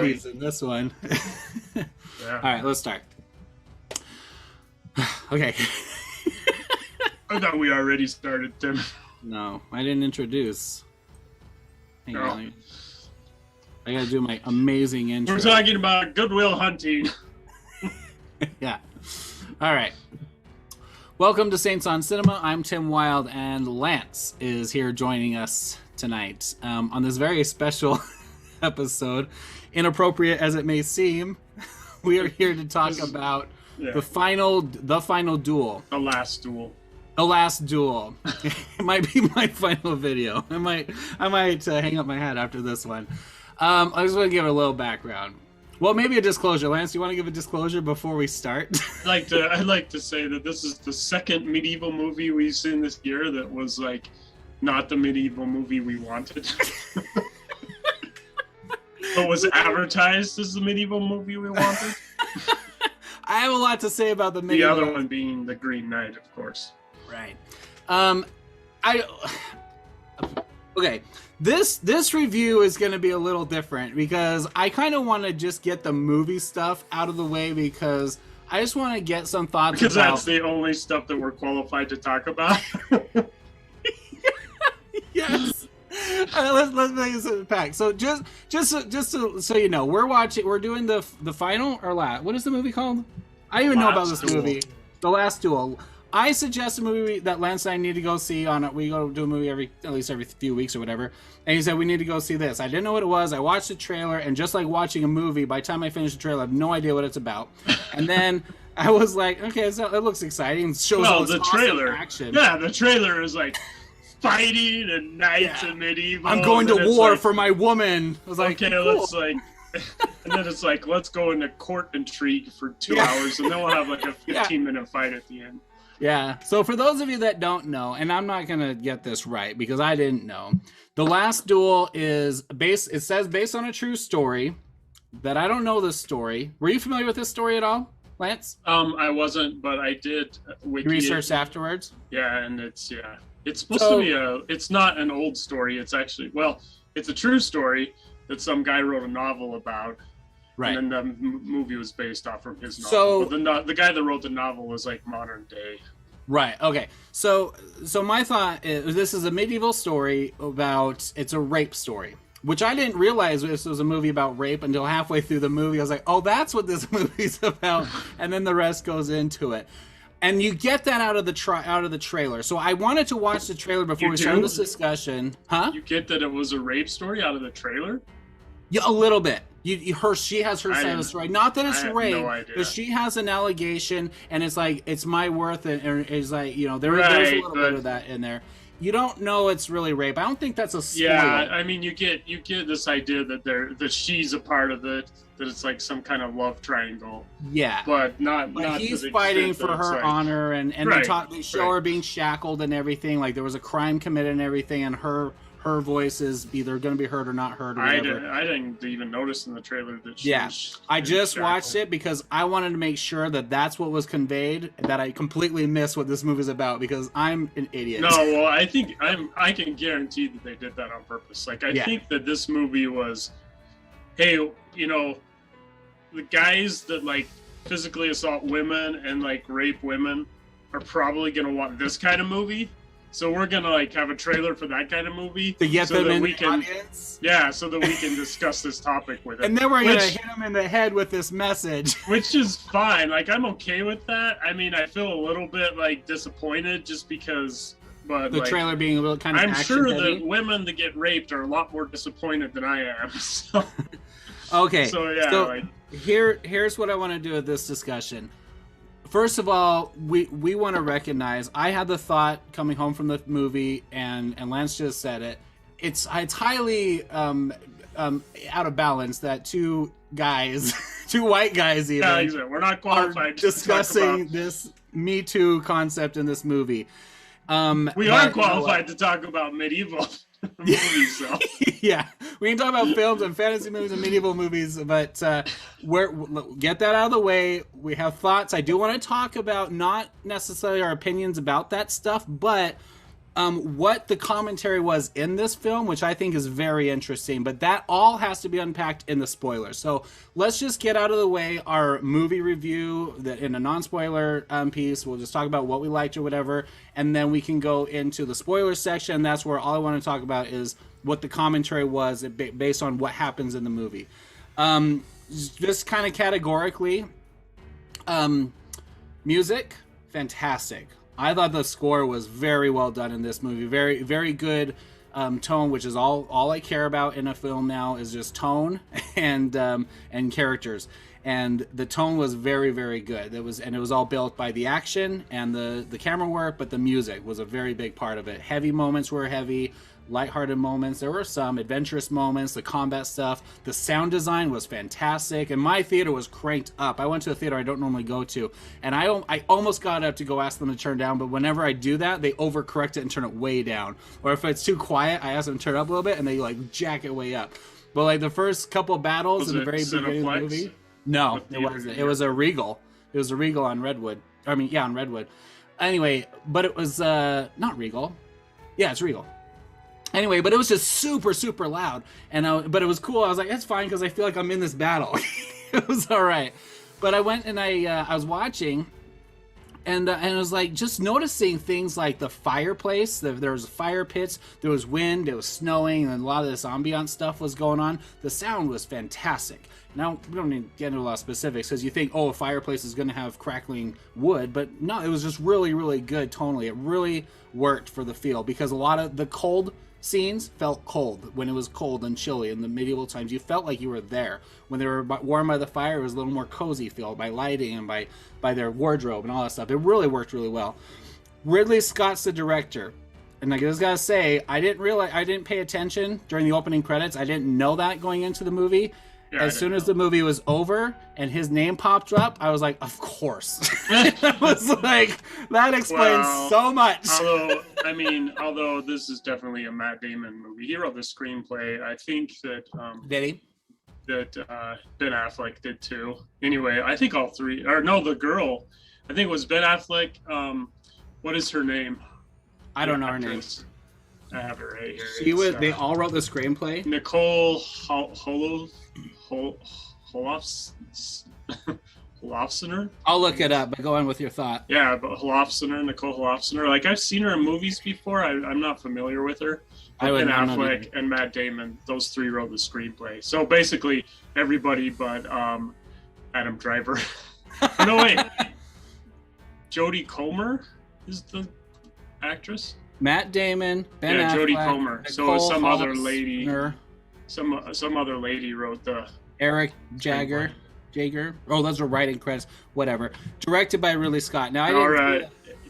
bodies in this one. Yeah. All right, let's start. Okay. I thought we already started, Tim. No, I didn't introduce. Hang No. on. I gotta do my amazing intro. We're talking about Goodwill Hunting. Yeah. All right. Welcome to Saints on Cinema. I'm Tim Wilde, and Lance is here joining us tonight on this very special episode. Inappropriate as it may seem, we are here to talk about the final duel. The Last Duel. The Last Duel. It might be my final video. I might hang up my hat after this one. I just want to give it a little background. Well, maybe a disclosure. Lance, do you want to give a disclosure before we start? I'd like to say that this is the second medieval movie we've seen this year that was like not the medieval movie we wanted. But was advertised as the medieval movie we wanted. I have a lot to say about the medieval. The other one being The Green Knight, of course. Right. Okay. This review is going to be a little different because I kind of want to just get the movie stuff out of the way because I just want to get some thoughts because that's the only stuff that we're qualified to talk about. Yes. Let's make this a pack. So just so you know, we're doing the final or last. What is the movie called? I don't even know about this movie. The Last Duel. I suggest a movie that Lance and I need to go see on it. We go do a movie at least every few weeks or whatever. And he said, we need to go see this. I didn't know what it was. I watched the trailer, and just like watching a movie, by the time I finished the trailer, I have no idea what it's about. And then I was like, okay, so it looks exciting. It shows all this awesome action. Yeah, the trailer is like fighting and knights and medieval. I'm going to war for my woman. I was like, okay, cool. Let's like... And then it's like, let's go into court intrigue for 2 hours, and then we'll have like a 15-minute fight at the end. Yeah, so for those of you that don't know, and I'm not going to get this right because I didn't know, The Last Duel is based on a true story, that I don't know this story. Were you familiar with this story at all, Lance? I wasn't, but I did research afterwards? Yeah, and it's supposed to be it's not an old story, it's actually, it's a true story that some guy wrote a novel about. Right. And then the movie was based off from his novel. But the guy that wrote the novel was like modern day. Right. Okay. So my thought is this is a medieval story it's a rape story, which I didn't realize this was a movie about rape until halfway through the movie. I was like, oh, that's what this movie's about. And then the rest goes into it. And you get that out of the trailer. So I wanted to watch the trailer before we started this discussion. Huh? You get that it was a rape story out of the trailer? Yeah, a little bit. She has her side of the story. Not that it's rape, no but she has an allegation, and it's like it's my worth, and it's like there's a little bit of that in there. You don't know it's really rape. I don't think that's a spoiler. Yeah, I mean you get this idea that she's a part of it, that it's like some kind of love triangle. Yeah, but not he's fighting for her honor, and they show her being shackled and everything. Like there was a crime committed and everything, and her voice is either going to be heard or not heard. Or I didn't even notice in the trailer that she was I just watched it because I wanted to make sure that that's what was conveyed, that I completely missed what this movie is about because I'm an idiot. No, well, I think I can guarantee that they did that on purpose. Like, I think that this movie was, hey, the guys that, like, physically assault women and, like, rape women are probably going to want this kind of movie. So we're gonna like have a trailer for that kind of movie to get them in the audience. Yeah, so that we can discuss this topic with it. And then we're gonna hit them in the head with this message, which is fine. Like I'm okay with that. I mean, I feel a little bit like disappointed just because, but the trailer being a little kind of. I'm sure that women that get raped are a lot more disappointed than I am. So. Okay. So yeah. So here's what I want to do with this discussion. First of all, we want to recognize, I had the thought coming home from the movie, and Lance just said it, it's highly out of balance that two white guys even, we're not qualified to discussing this Me Too concept in this movie. We are qualified to talk about medieval movies, so. Yeah, we can talk about films and fantasy movies and medieval movies, but get that out of the way. We have thoughts. I do want to talk about not necessarily our opinions about that stuff, but what the commentary was in this film, which I think is very interesting, but that all has to be unpacked in the spoilers. So let's just get out of the way our movie review in a non-spoiler piece. We'll just talk about what we liked or whatever, and then we can go into the spoiler section. That's where all I want to talk about is what the commentary was based on what happens in the movie. Just kind of categorically, music, fantastic. I thought the score was very well done in this movie. Very, very good tone, which is all I care about in a film now is just tone and characters. And the tone was very, very good. It was all built by the action and the camera work, but the music was a very big part of it. Heavy moments were heavy. Lighthearted moments. There were some adventurous moments, the combat stuff. The sound design was fantastic, and my theater was cranked up. I went to a theater I don't normally go to, and I almost got up to go ask them to turn down, but whenever I do that, they overcorrect it and turn it way down. Or if it's too quiet, I ask them to turn it up a little bit, and they like jack it way up. But like the first couple of battles in the very beginning of the movie, no, it wasn't. It was a Regal. It was a Regal on Redwood. I mean, yeah, on Redwood. Anyway, but it was not Regal. Yeah, it's Regal. Anyway, but it was just super, super loud, but it was cool. I was like, it's fine because I feel like I'm in this battle. It was all right. But I went and I was watching, and I was like just noticing things like the fireplace. There was fire pits. There was wind. It was snowing, and a lot of this ambient stuff was going on. The sound was fantastic. Now we don't need to get into a lot of specifics because you think, oh, a fireplace is going to have crackling wood, but no, it was just really, really good tonally. It really worked for the feel because a lot of the cold scenes felt cold when it was cold and chilly in the medieval times. You felt like you were there. When they were warm by the fire, it was a little more cozy feel by lighting and by their wardrobe and all that stuff. It really worked really well. Ridley Scott's the director, and I just gotta say, I didn't pay attention during the opening credits. I didn't know that going into the movie. Yeah, as soon as the movie was over and his name popped up, I was like, of course. I was like, that explains so much. Although this is definitely a Matt Damon movie. He wrote the screenplay. I think that did he? That Ben Affleck did too. Anyway, I think all three, or no, the girl. I think it was Ben Affleck. What is her name? I don't know her name. I have her right here. They all wrote the screenplay. Nicole Holofcener. I'll look it up, but go on with your thought. Yeah, but Nicole Holofcener. Like I've seen her in movies before. I'm not familiar with her. Ben Affleck and Matt Damon, those three wrote the screenplay. So basically, everybody but Adam Driver. No wait, Jodie Comer is the actress. Matt Damon, Ben Affleck, Jodie Comer. Nicole so some Holofcener, other lady, some other lady wrote the Eric Jager. Oh, those were writing credits. Whatever. Directed by Ridley Scott. Now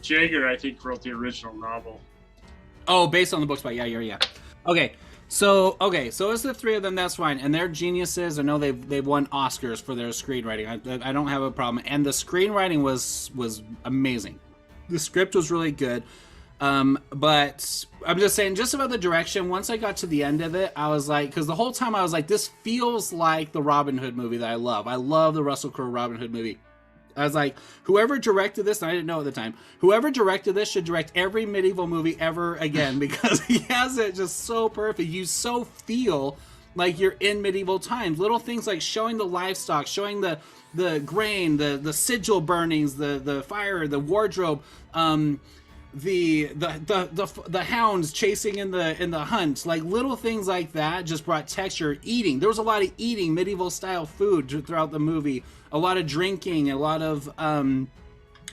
Jager, I think, wrote the original novel. Oh, based on the books by yeah. Okay. So it's the three of them. That's fine, and they're geniuses. I know they've won Oscars for their screenwriting. I don't have a problem. And the screenwriting was amazing. The script was really good. But I'm just saying, just about the direction, once I got to the end of it, I was like, because the whole time I was like, this feels like the Robin Hood movie that I love. I love the Russell Crowe Robin Hood movie. I was like, whoever directed this, and I didn't know at the time, whoever directed this should direct every medieval movie ever again, because he has it just so perfect. You so feel like you're in medieval times. Little things like showing the livestock, showing the grain, the sigil burnings, the fire, the wardrobe, the hounds chasing in the hunt, like little things like that just brought texture. Eating, there was a lot of eating medieval style food throughout the movie, a lot of drinking, a lot of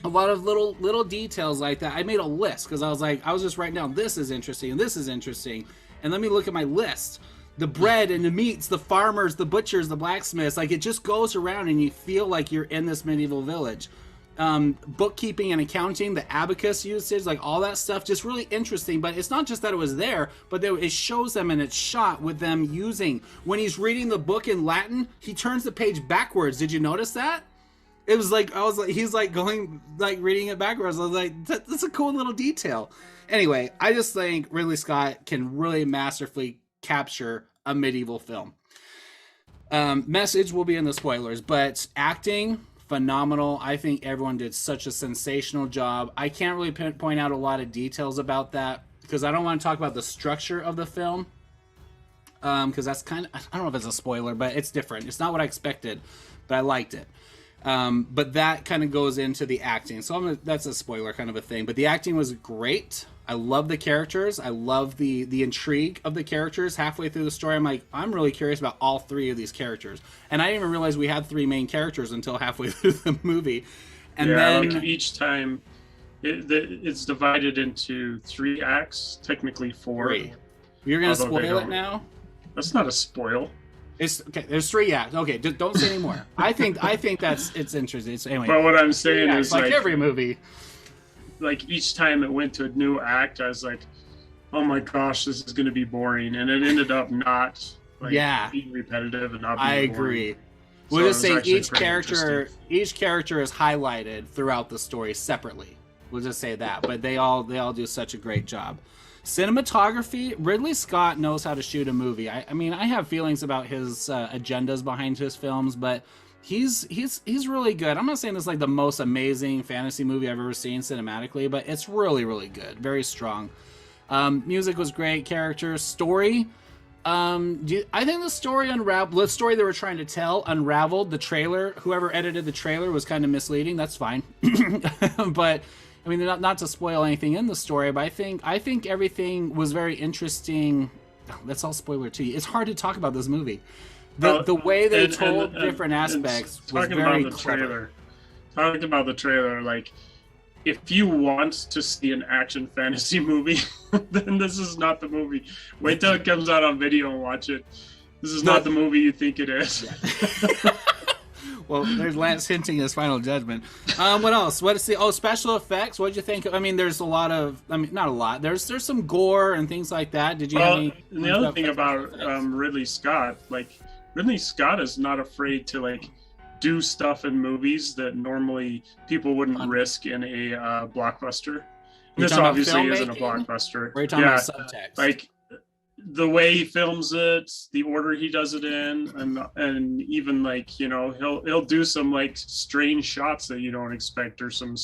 little details like that. I made a list because I was just writing down, this is interesting and this is interesting, and let me look at my list. The bread and the meats, the farmers, the butchers, the blacksmiths, like it just goes around and you feel like you're in this medieval village. Bookkeeping and accounting, the abacus usage, like all that stuff, just really interesting. But it's not just that it was there, but it shows them and it's shot with them using. When he's reading the book in Latin, he turns the page backwards. Did you notice that? It was like, he's like going, like reading it backwards. I was like, that's a cool little detail. Anyway, I just think Ridley Scott can really masterfully capture a medieval film. Message will be in the spoilers, but acting, phenomenal. I think everyone did such a sensational job. I can't really point out a lot of details about that because I don't want to talk about the structure of the film, because that's kind of, I don't know if it's a spoiler, but it's different. It's not what I expected, but I liked it. But that kind of goes into the acting, so that's a spoiler kind of a thing. But the acting was great. I love the characters. I love the intrigue of the characters. Halfway through the story, I'm like, I'm really curious about all three of these characters, and I didn't even realize we had three main characters until halfway through the movie. And then like each time, it's divided into 3 acts, technically 4. 3. You're gonna spoil it now? That's not a spoil. It's okay. There's 3 acts. Okay, just don't say anymore. I think it's interesting. Anyway. But what I'm saying is like every movie. Like each time it went to a new act, I was like, "Oh my gosh, this is going to be boring," and it ended up not being repetitive and not being I agree. Boring. We'll just say each character is highlighted throughout the story separately. We'll just say that, but they all do such a great job. Cinematography, Ridley Scott knows how to shoot a movie. I mean, I have feelings about his agendas behind his films, but he's really good. I'm not saying this is like the most amazing fantasy movie I've ever seen cinematically, but it's really, really good. Very strong. Music was great. Characters, story. I think the story unraveled. The story they were trying to tell unraveled. The trailer, whoever edited the trailer, was kind of misleading. That's fine, but I mean, not to spoil anything in the story, but I think everything was very interesting. That's all spoiler to you. It's hard to talk about this movie. The way they told different aspects was very clever. Talking about the trailer, like, if you want to see an action fantasy movie, then this is not the movie. Wait till it comes out on video and watch it. This is not the movie you think it is. Yeah. Well, there's Lance hinting his final judgment. What else? What is the special effects? What did you think? I mean, there's a lot of. I mean, not a lot. There's some gore and things like that. Did you have any? And the other thing about Ridley Scott, like, Ridley Scott is not afraid to like do stuff in movies that normally people wouldn't risk in a blockbuster. And this obviously isn't a blockbuster. We're talking about subtext. Like the way he films it, the order he does it in, and even like, you know, he'll do some like strange shots that you don't expect, or some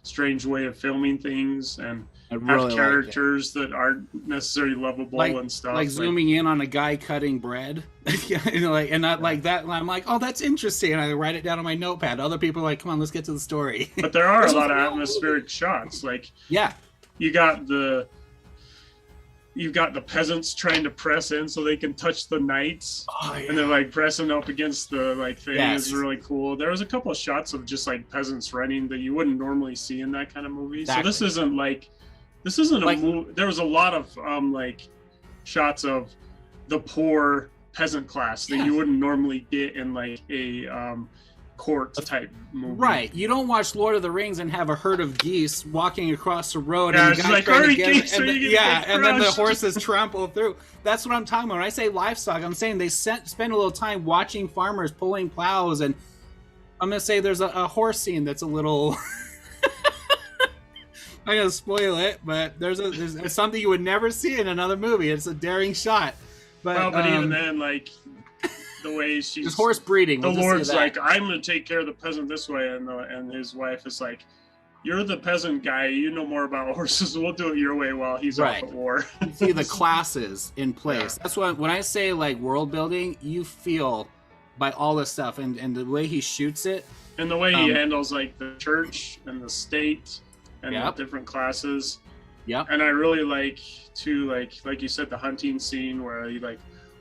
strange way of filming things, and have characters that aren't necessarily lovable and stuff. Like zooming in on a guy cutting bread, you know, like, and not like that. I'm like, oh, that's interesting, and I write it down on my notepad. Other people are like, come on, let's get to the story. But there are a lot of atmospheric shots. Like, you've got the peasants trying to press in so they can touch the knights, and they're like pressing up against the like thing. Is really cool. There was a couple of shots of just like peasants running that you wouldn't normally see in that kind of movie. Exactly. So this isn't a movie. There was a lot of like shots of the poor peasant class that you wouldn't normally get in like a court type movie. Right. You don't watch Lord of the Rings and have a herd of geese walking across the road and the guy like, trying to get it, and then the horses trample through. That's what I'm talking about. When I say livestock, I'm saying they spend a little time watching farmers pulling plows, and I'm gonna say there's a horse scene that's a little I'm gonna spoil it, but there's something you would never see in another movie. It's a daring shot. But even then, like, the way she's just horse breeding. The Lord's like, I'm going to take care of the peasant this way, and his wife is like, you're the peasant guy. You know more about horses. We'll do it your way while he's off at war. You see the classes in place. That's what when I say like world building, you feel by all this stuff and the way he shoots it, and the way he handles like the church and the state and the different classes. Yep. And I really like too, like you said, the hunting scene where he like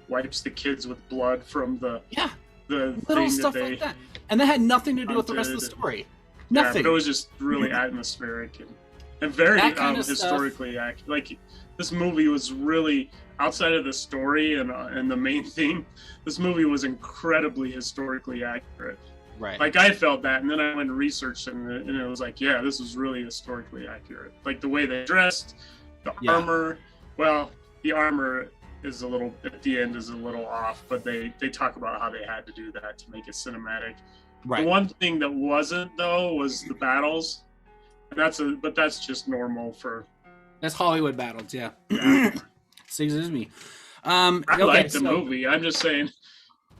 wipes the kids with blood from the little stuff like that, and that had nothing to do with the rest of the story. Nothing. Yeah, but it was just really atmospheric and very historically accurate. Like, this movie was really, outside of the story and the main theme, this movie was incredibly historically accurate. Right. Like, I felt that, and then I went and researched it, and it was like, yeah, this was really historically accurate. Like, the way they dressed, the armor. Well, the armor is a little, at the end, is a little off, but they talk about how they had to do that to make it cinematic. Right. The one thing that wasn't, though, was the battles. And but that's just normal for... That's Hollywood battles, yeah. Excuse me. I like the movie. I'm just saying,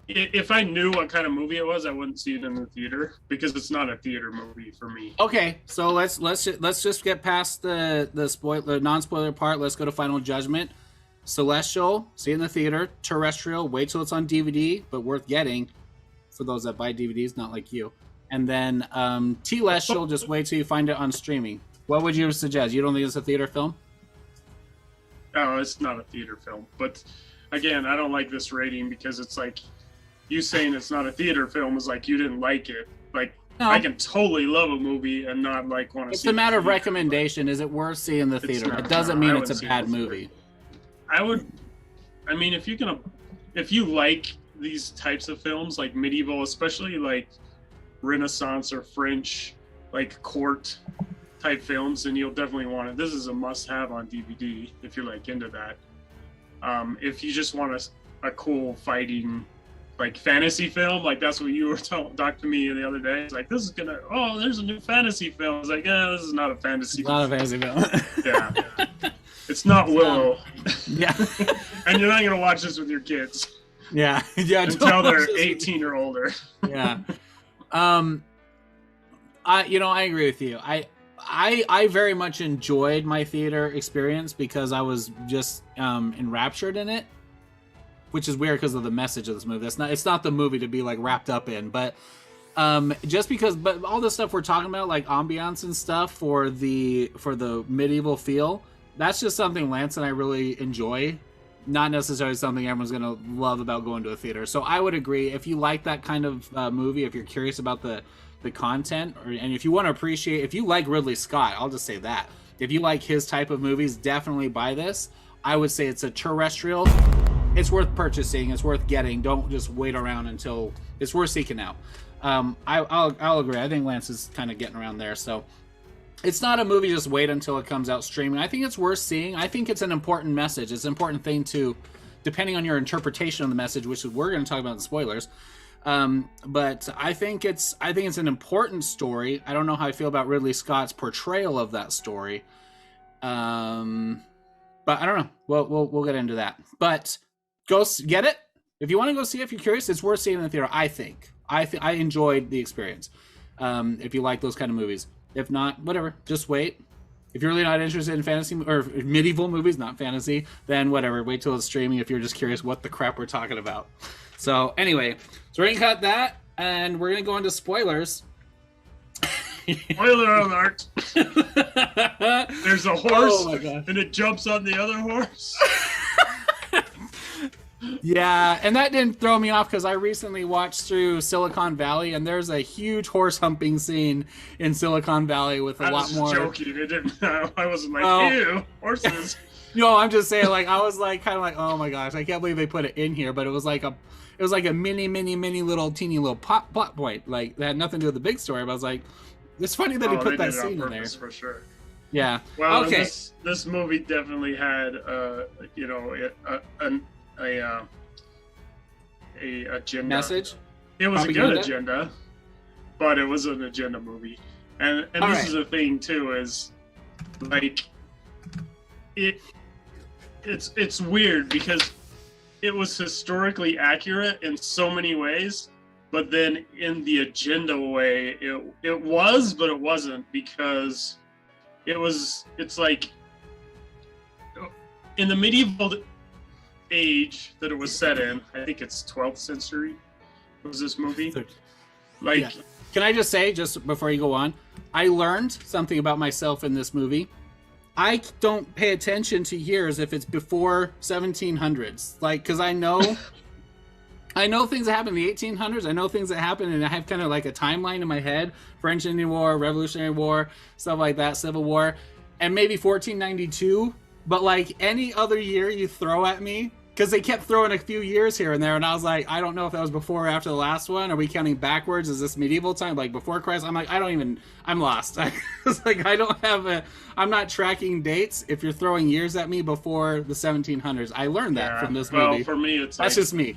if I knew what kind of movie it was, I wouldn't see it in the theater because it's not a theater movie for me. Okay, so let's just get past the non-spoiler part. Let's go to Final Judgment. Celestial, see it in the theater. Terrestrial, wait till it's on DVD, but worth getting for those that buy DVDs, not like you. And then Telestial, just wait till you find it on streaming. What would you suggest? You don't think it's a theater film? No, it's not a theater film. But again, I don't like this rating because it's like you saying it's not a theater film is like you didn't like it. Like no. I can totally love a movie and not like want to see it. It's a matter of recommendation. Is it worth seeing in the theater? It doesn't mean it's a bad movie. I mean, if you like these types of films, like medieval, especially like Renaissance or French, like court type films, then you'll definitely want it. This is a must-have on DVD if you're like into that. If you just want a cool fighting, like fantasy film, like that's what you were talking to me the other day. It's like there's a new fantasy film. It's like, yeah, this is not a fantasy. Not a fantasy film. Yeah. It's not Willow. Yeah. And you're not gonna watch this with your kids. Yeah. Until they're 18 or older. Yeah. I agree with you. I very much enjoyed my theater experience because I was just enraptured in it, which is weird because of the message of this movie. It's not the movie to be like wrapped up in, but just because, but all the stuff we're talking about, like ambiance and stuff for the medieval feel, that's just something Lance and I really enjoy. Not necessarily something everyone's going to love about going to a theater. So I would agree. If you like that kind of movie, if you're curious about the content, and if you want to appreciate, if you like Ridley Scott, I'll just say that. If you like his type of movies, definitely buy this. I would say it's a terrestrial. It's worth purchasing. It's worth getting. Don't just wait around until it's worth seeking out. I'll agree. I think Lance is kind of getting around there. So it's not a movie just wait until it comes out streaming. I think it's worth seeing. I think it's an important message. It's an important thing to, depending on your interpretation of the message, which we're going to talk about in spoilers. But I think it's an important story. I don't know how I feel about Ridley Scott's portrayal of that story. But I don't know. We'll get into that. But go get it. If you want to go see it, if you're curious, it's worth seeing in the theater. I think I enjoyed the experience. If you like those kind of movies. If not, whatever. Just wait. If you're really not interested in fantasy or medieval movies, not fantasy, then whatever. Wait till it's streaming if you're just curious what the crap we're talking about. So anyway, so we're going to cut that, and we're going to go into spoilers. Spoiler alert. There's a horse, and it jumps on the other horse. Yeah, and that didn't throw me off because I recently watched through Silicon Valley, and there's a huge horse humping scene in Silicon Valley with a lot more. I was joking. It didn't. I wasn't like, ew, horses. No, I'm just saying, like, I was like, kind of like, oh my gosh, I can't believe they put it in here, but it was like a mini little teeny little plot point. Like, that had nothing to do with the big story, but I was like, it's funny that he put that scene in there. For sure. Yeah. Well, okay. This movie definitely had, a agenda. Message? It was a good agenda, but it was an agenda movie. And this is the thing too, is like it's weird because it was historically accurate in so many ways, but then in the agenda way it was, but it wasn't, because it's like in the medieval age that it was set in, I think it's 12th century was this movie. Like, yeah. Can I just say, just before you go on, I learned something about myself in this movie. I don't pay attention to years if it's before 1700s, like, because I know things that happened in the 1800s. I know things that happened, and I have kind of like a timeline in my head: French Indian War, Revolutionary War, stuff like that, Civil War, and maybe 1492. But like any other year you throw at me, because they kept throwing a few years here and there, and I was like, I don't know if that was before or after the last one. Are we counting backwards? Is this medieval time, like before Christ? I'm like, I'm lost. I was like, I'm not tracking dates. If you're throwing years at me before the 1700s, I learned that from this movie. Well, for me, that's just me.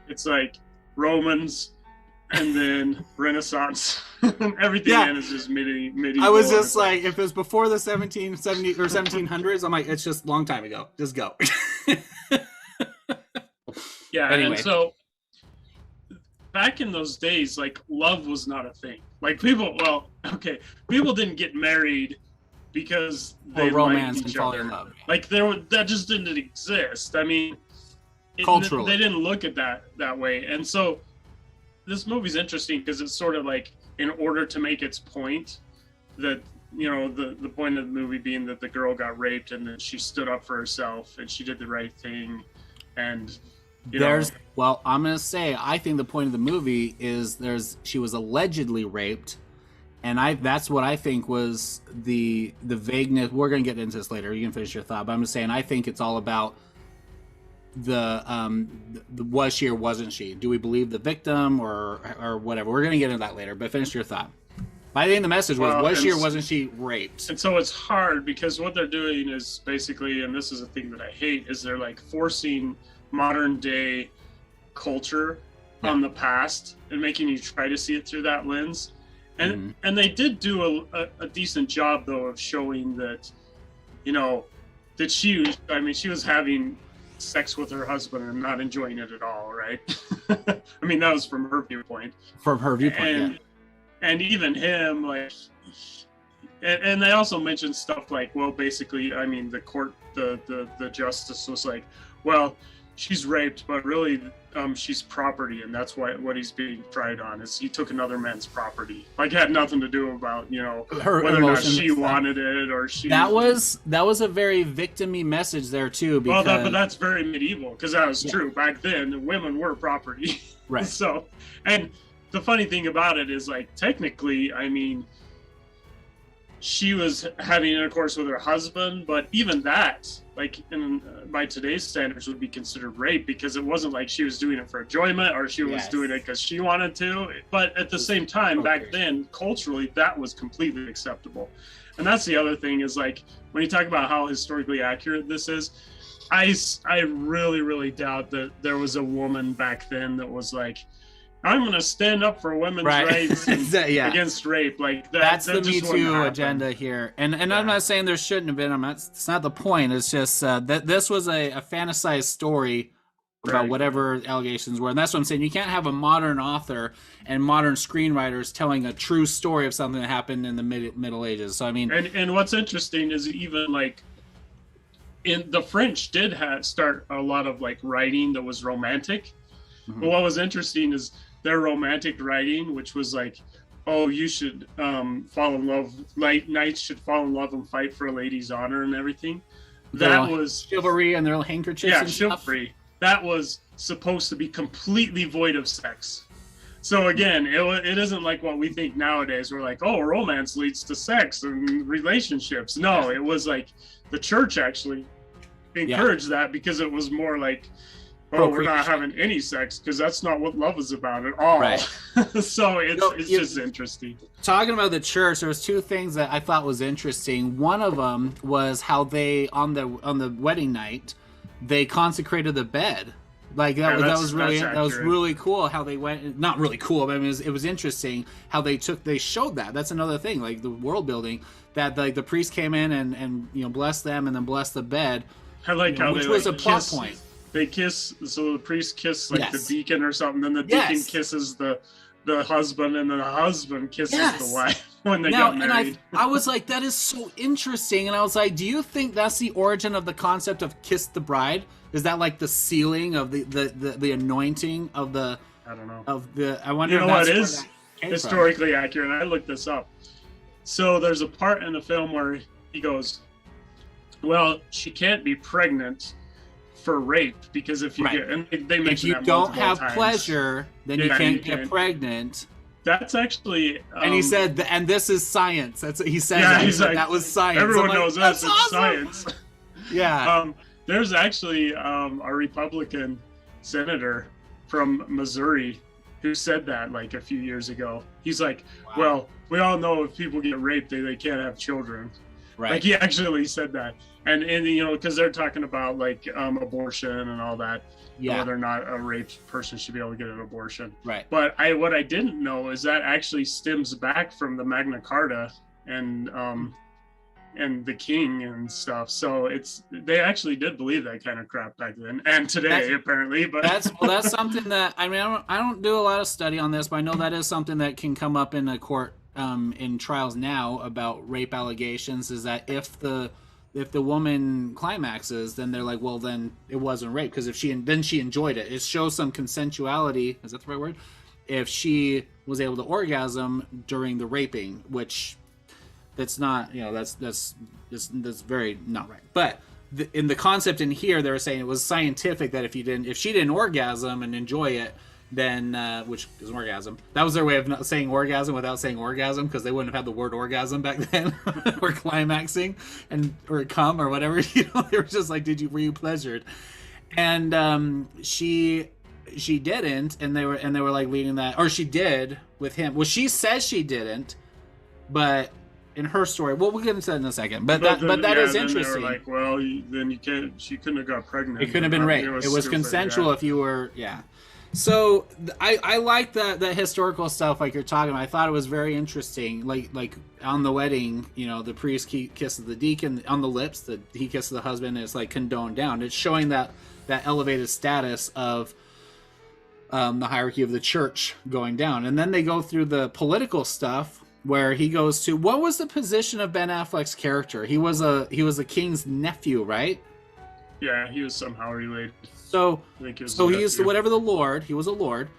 It's like Romans, and then Renaissance. Everything in is just medieval. I was just like, if it was before the 1770 or 1700s, I'm like, it's just a long time ago. Just go. Yeah, anyway. And so back in those days, like love was not a thing. Like people didn't get married because they romance liked and each fall other. in love. Like that just didn't exist. I mean, Culturally, they didn't look at that way. And so this movie's interesting because it's sort of like, in order to make its point, that, you know, the point of the movie being that the girl got raped and then she stood up for herself and she did the right thing. And well, I'm gonna say, I think the point of the movie is she was allegedly raped, and that's what I think was the vagueness. We're gonna get into this later. You can finish your thought, but I'm just saying, I think it's all about the was she or wasn't she? Do we believe the victim or whatever? We're gonna get into that later, but finish your thought. I think the message was she or wasn't she raped? And so it's hard because what they're doing is basically, and this is a thing that I hate, is they're like forcing modern day culture on the past and making you try to see it through that lens. And and they did do a decent job though of showing that, you know, that she was having sex with her husband and not enjoying it at all, right? I mean, that was from her viewpoint. And even him, like, and they also mentioned stuff like, well, basically, I mean, the justice was like, well, she's raped, but really, she's property, and that's what he's being tried on, is he took another man's property. Like, it had nothing to do about, you know, her whether or not she wanted it or she. That was a very victim-y message there too. Because, but that's very medieval, because that was true back then. Women were property, right? So, and the funny thing about it is, like, technically, I mean, she was having intercourse with her husband, but even that, like, by today's standards, would be considered rape, because it wasn't like she was doing it for enjoyment or she was doing it because she wanted to. But at the same time, back then, culturally, that was completely acceptable. And that's the other thing, is like, when you talk about how historically accurate this is, I really, really doubt that there was a woman back then that was like, I'm going to stand up for women's rights against rape. Like that's the Me Too agenda here. And I'm not saying there shouldn't have been. It's not the point. It's just that this was a fantasized story about whatever allegations were. And that's what I'm saying. You can't have a modern author and modern screenwriters telling a true story of something that happened in the Middle Ages. So, I mean... And what's interesting is, even, like, in the French did start a lot of, like, writing that was romantic. But what was interesting is their romantic writing, which was like, oh, you should fall in love, knights should fall in love and fight for a lady's honor and everything. That was chivalry and their handkerchiefs. Yeah, chivalry. That was supposed to be completely void of sex. So again, it isn't like what we think nowadays. We're like, oh, romance leads to sex and relationships. No, it was like the church actually encouraged that, because it was more like, oh, we're not having any sex, because that's not what love is about at all. Right. So it's just interesting. Talking about the church, there was two things that I thought was interesting. One of them was how they, on the wedding night, they consecrated the bed. Like that was really cool how they went. Not really cool, but I mean, it was interesting how they showed that. That's another thing, like the world building, that like the priest came in and you know, blessed them and then blessed the bed. I like how which they was a plot point. They kiss, so the priest kisses like the deacon or something, then the deacon kisses the husband, and then the husband kisses the wife when they got married. And I was like, that is so interesting. And I was like, do you think that's the origin of the concept of kiss the bride? Is that like the sealing of the anointing of the? I don't know. I wonder. You know what is historically accurate? I looked this up. So there's a part in the film where he goes, "Well, she can't be pregnant for rape, because if you get," and they mention if you that don't have times. Pleasure, then you can't get pregnant. That's actually, and he said, and this is science. That's what he said. Yeah, he's like, that was science. Everyone knows this. It's science. Yeah. There's actually a Republican senator from Missouri who said that like a few years ago. He's like, well, we all know if people get raped, they can't have children. Right. Like, he actually said that. And you know, because they're talking about like abortion and all that, whether or not a raped person should be able to get an abortion. Right. But what I didn't know is that actually stems back from the Magna Carta, and and the king and stuff. So they actually did believe that kind of crap back then and today, apparently. But that's something that I mean I don't do a lot of study on this, but I know that is something that can come up in a court in trials now about rape allegations. Is that if the woman climaxes, then they're like, well, then it wasn't rape, because if she enjoyed it. It shows some consensuality. Is that the right word? If she was able to orgasm during the raping, which that's not, that's very not right. But in the concept in here, they were saying it was scientific that if she didn't orgasm and enjoy it, then which is an orgasm. That was their way of not saying orgasm without saying orgasm, because they wouldn't have had the word orgasm back then, or climaxing or come or whatever. They were just like, were you pleasured? And she didn't, and they were like leading that, or she did with him. Well, she says she didn't, but in her story, well, we'll get into that in a second. But that is interesting. They were like, well, then you can't. She couldn't have got pregnant. It couldn't have been rape. It was consensual if you were, yeah. So I like that historical stuff like you're talking about. I thought it was very interesting. Like on the wedding, the priest kisses the deacon on the lips. He kisses the husband, and it's like condoned down. It's showing that elevated status of the hierarchy of the church going down. And then they go through the political stuff where he goes to, what was the position of Ben Affleck's character? He was a king's nephew, right? Yeah, he was somehow related. So he's whatever the lord. He was a lord,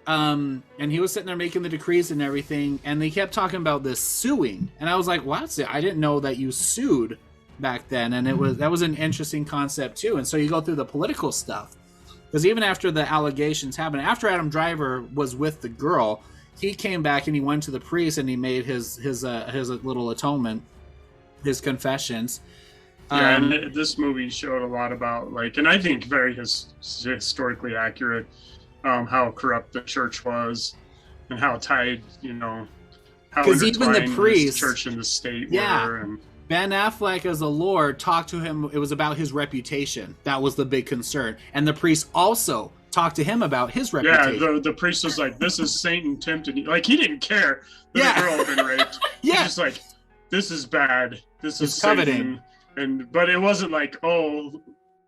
and he was sitting there making the decrees and everything. And they kept talking about this suing, and I was like, "What's it? I didn't know that you sued back then." And that was an interesting concept too. And so you go through the political stuff, because even after the allegations happened, after Adam Driver was with the girl, he came back and he went to the priest and he made his little atonement, his confessions. Yeah, and this movie showed a lot about, and I think very historically accurate, how corrupt the church was, and how tied, how intertwined the priest, church and the state were. And Ben Affleck as a lord talked to him. It was about his reputation. That was the big concern, and the priest also talked to him about his reputation. Yeah, the priest was like, "This is Satan tempting you." Like, he didn't care that the girl had been raped. Yeah, he's just like, "This is bad. This is Satan." But it wasn't like, "Oh,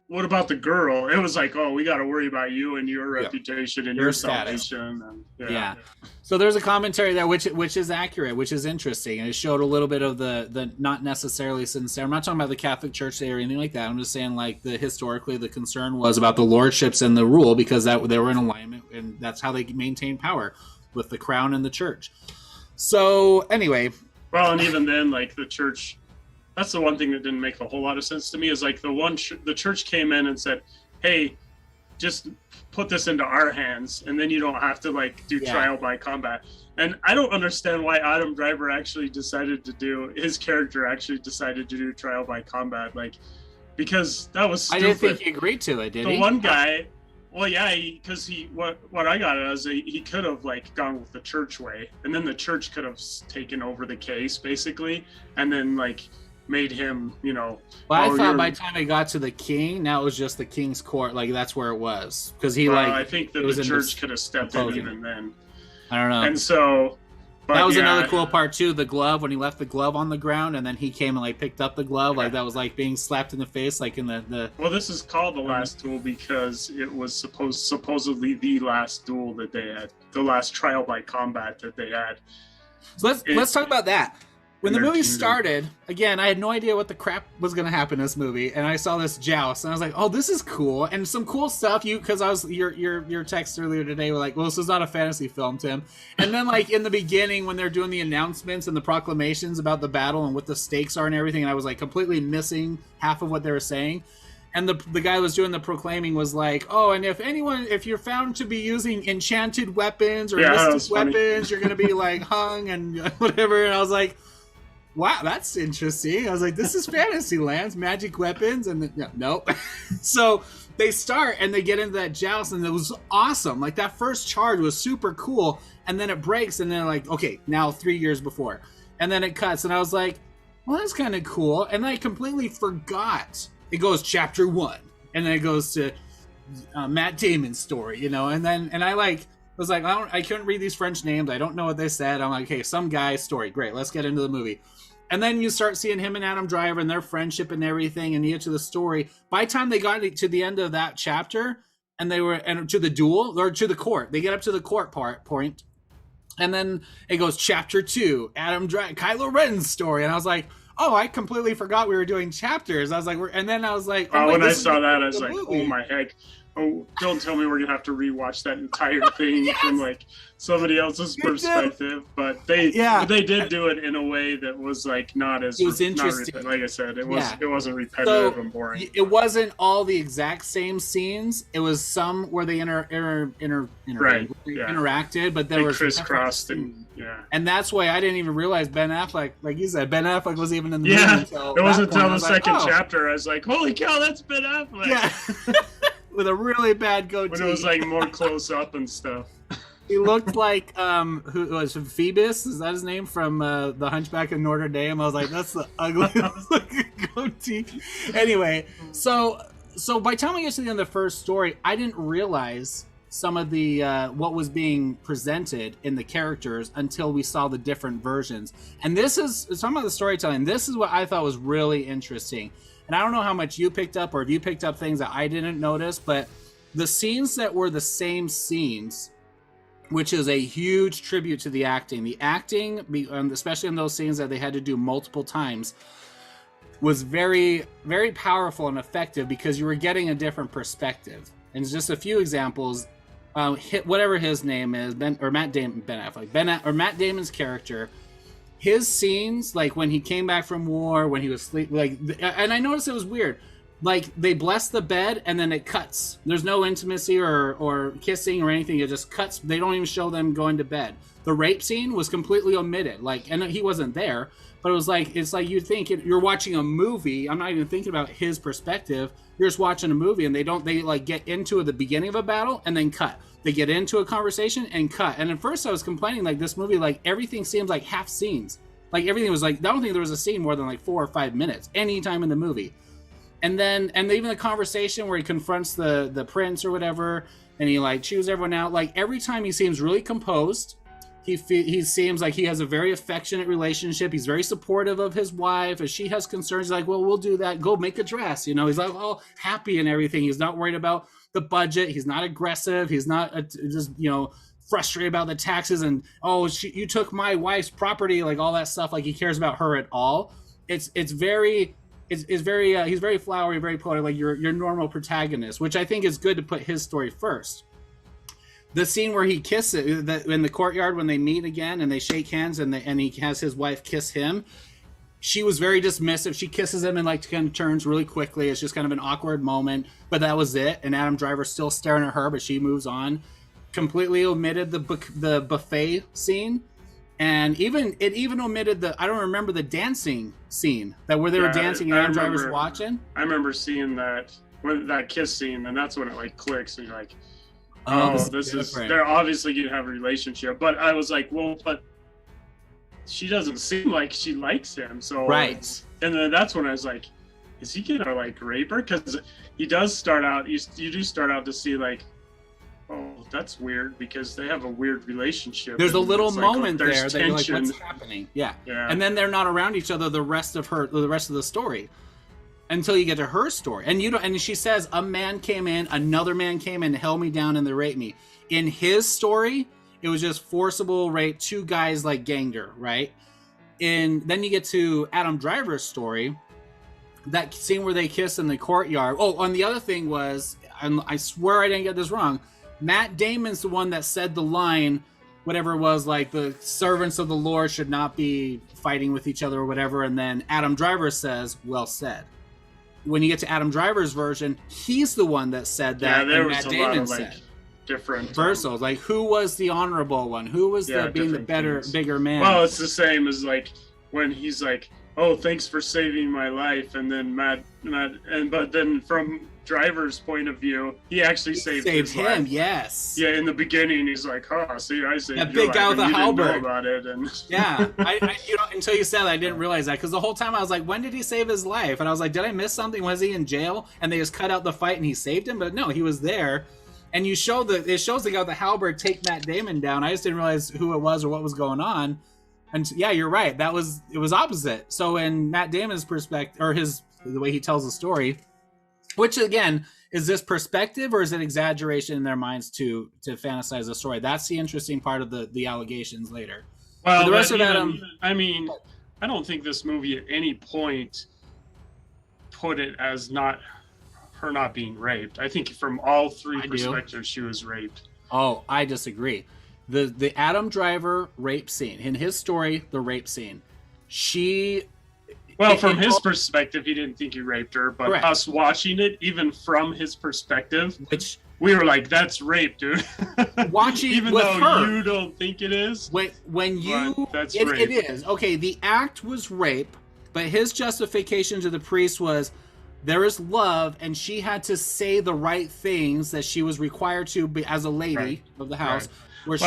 what about the girl?" It was like, "Oh, we got to worry about you and your reputation and your salvation." And, So there's a commentary there, which is accurate, which is interesting, and it showed a little bit of the not necessarily sincere. I'm not talking about the Catholic Church or anything like that. I'm just saying, historically, the concern was about the lordships and the rule, because they were in alignment, and that's how they maintain power, with the crown and the church. So anyway, well, and even then, the church. That's the one thing that didn't make a whole lot of sense to me, is the church came in and said, "Hey, just put this into our hands, and then you don't have to do trial by combat." And I don't understand why Adam Driver his character actually decided to do trial by combat, because that was stupid. I didn't think he agreed to it, did he? The one guy, well, yeah, because what I got is he could have gone with the church way, and then the church could have taken over the case basically, and then made him, Well, I thought by the time it got to the king, now it was just the king's court. That's where it was, because I think that the church could have stepped in even then. I don't know. And so, that was another cool part too. The glove, when he left the glove on the ground, and then he came and picked up the glove, that was being slapped in the face, in the. Well, this is called the Last Duel because it was supposedly the last duel that they had, the last trial by combat that they had. So let's talk about that. When the movie started, again, I had no idea what the crap was going to happen in this movie, and I saw this joust, and I was like, "Oh, this is cool," and some cool stuff. Because your text earlier today were like, "Well, this is not a fantasy film, Tim." And then, in the beginning, when they're doing the announcements and the proclamations about the battle and what the stakes are and everything, and I was completely missing half of what they were saying. And the guy who was doing the proclaiming was like, "Oh, and if you're found to be using enchanted weapons or mystic weapons, you're going to be hung and whatever." And I was like, wow, that's interesting. I was like, this is fantasy lands, magic weapons, and nope. So they start and they get into that joust, and it was awesome. That first charge was super cool, and then it breaks, and they're like, okay, now 3 years before, and then it cuts, and I was like, well, that's kind of cool, and I completely forgot. It goes chapter 1, and then it goes to Matt Damon's story, and I was like, I couldn't read these French names. I don't know what they said. I'm like, okay, some guy's story. Great, let's get into the movie. And then you start seeing him and Adam Driver and their friendship and everything, and you get to the story. By the time they got to the end of that chapter, and to the duel or to the court, they get up to the court point, and then it goes chapter 2, Kylo Ren's story, and I was like, oh, I completely forgot we were doing chapters. I was like, and then I was like, oh, when I saw that, I was like, oh my heck. Oh, don't tell me we're gonna have to rewatch that entire thing from like somebody else's perspective. But they did do it in a way that was like not as, it was interesting. Like I said, it wasn't repetitive and boring. It wasn't all the exact same scenes. It was some where they interacted, but there was crisscrossed and that's why I didn't even realize Ben Affleck, like you said, Ben Affleck was even in the movie. It wasn't until the second chapter I was like, holy cow, that's Ben Affleck. Yeah. With a really bad goatee. When it was like more close up and stuff. He looked like who was Phoebus? Is that his name from The Hunchback of Notre Dame? I was like, that's the ugliest looking goatee. Anyway, so by the time we get to the end of the first story, I didn't realize some of the what was being presented in the characters until we saw the different versions. And this is talking about the storytelling. This is what I thought was really interesting. And I don't know how much you picked up or if you picked up things that I didn't notice, but the scenes that were the same scenes, which is a huge tribute to the acting. The acting, especially in those scenes that they had to do multiple times, was very, very powerful and effective because you were getting a different perspective. And just a few examples, whatever his name is, Matt Damon's character, his scenes, like when he came back from war, when he was sleeping, and I noticed it was weird. Like they bless the bed and then it cuts. There's no intimacy or kissing or anything. It just cuts. They don't even show them going to bed. The rape scene was completely omitted. And he wasn't there, but it's like you think you're watching a movie. I'm not even thinking about his perspective. You're just watching a movie and they like get into the beginning of a battle and then cut. They get into a conversation and cut. And at first I was complaining, like this movie, like everything seems like half scenes. Like everything was like, I don't think there was a scene more than like 4 or 5 minutes anytime in the movie. And even the conversation where he confronts the prince or whatever, and he like chews everyone out. Like every time he seems really composed. He seems like he has a very affectionate relationship. He's very supportive of his wife. If she has concerns, he's like, well, we'll do that. Go make a dress. You know, he's like all happy and everything. He's not worried about the budget. He's not aggressive. He's not just, frustrated about the taxes and, you took my wife's property, like all that stuff. Like he cares about her at all. He's very flowery, very poetic, like your normal protagonist, which I think is good to put his story first. The scene where he kisses in the courtyard when they meet again and they shake hands and he has his wife kiss him. She was very dismissive. She kisses him and like kind of turns really quickly. It's just kind of an awkward moment, but that was it. And Adam Driver's still staring at her, but she moves on. Completely omitted the buffet scene. And it even omitted I don't remember the dancing scene where they were dancing and Adam Driver's watching. I remember seeing that kiss scene, and that's when it like clicks and you're like, they're obviously gonna have a relationship. But I was like, well, but she doesn't seem like she likes him. So right. And then that's when I was like, is he gonna like rape her? Because he does start out. You do start out to see like, oh, that's weird because they have a weird relationship. There's a little moment there that you're like, what's happening? Yeah. And then they're not around each other the rest of the story until you get to her story. And she says, another man came in, held me down, and they raped me. In his story, it was just forcible rape. 2 guys like ganged her, right? And then you get to Adam Driver's story, that scene where they kiss in the courtyard. Oh, and the other thing was, and I swear I didn't get this wrong, Matt Damon's the one that said the line, whatever it was, like the servants of the Lord should not be fighting with each other or whatever. And then Adam Driver says, well said. When you get to Adam Driver's version, he's the one that said that. Yeah, there was Matt a Damon lot of said. Different reversals. Like who was the honorable one? Who was being the bigger man? Well, it's the same as like when he's like, oh, thanks for saving my life, and then but then from Driver's point of view, he actually saved his him life. Yes. Yeah, in the beginning, he's like, "Oh, see, I saved that your big guy life, with the halberd about it." And yeah, I until you said that, I didn't realize that because the whole time I was like, "When did he save his life?" And I was like, "Did I miss something? Was he in jail?" And they just cut out the fight and he saved him, but no, he was there. And it shows the guy with the halberd take Matt Damon down. I just didn't realize who it was or what was going on. And yeah, you're right. It was opposite. So in Matt Damon's perspective, or the way he tells the story, which again, is this perspective or is it exaggeration in their minds to fantasize the story? That's the interesting part of the allegations later. Well, the rest of that, I mean, I don't think this movie at any point put it as her not being raped. I think from all three perspectives, she was raped. Oh, I disagree. The Adam Driver rape scene, in his story, the rape scene, from his perspective, he didn't think he raped her, but correct. Us watching it, even from his perspective, we were like, that's rape, dude. Watching even with though her, you don't think it is. When you, that's rape. It is. Okay, the act was rape, but his justification to the priest was, there is love, and she had to say the right things that she was required to be as a lady of the house. Right. Where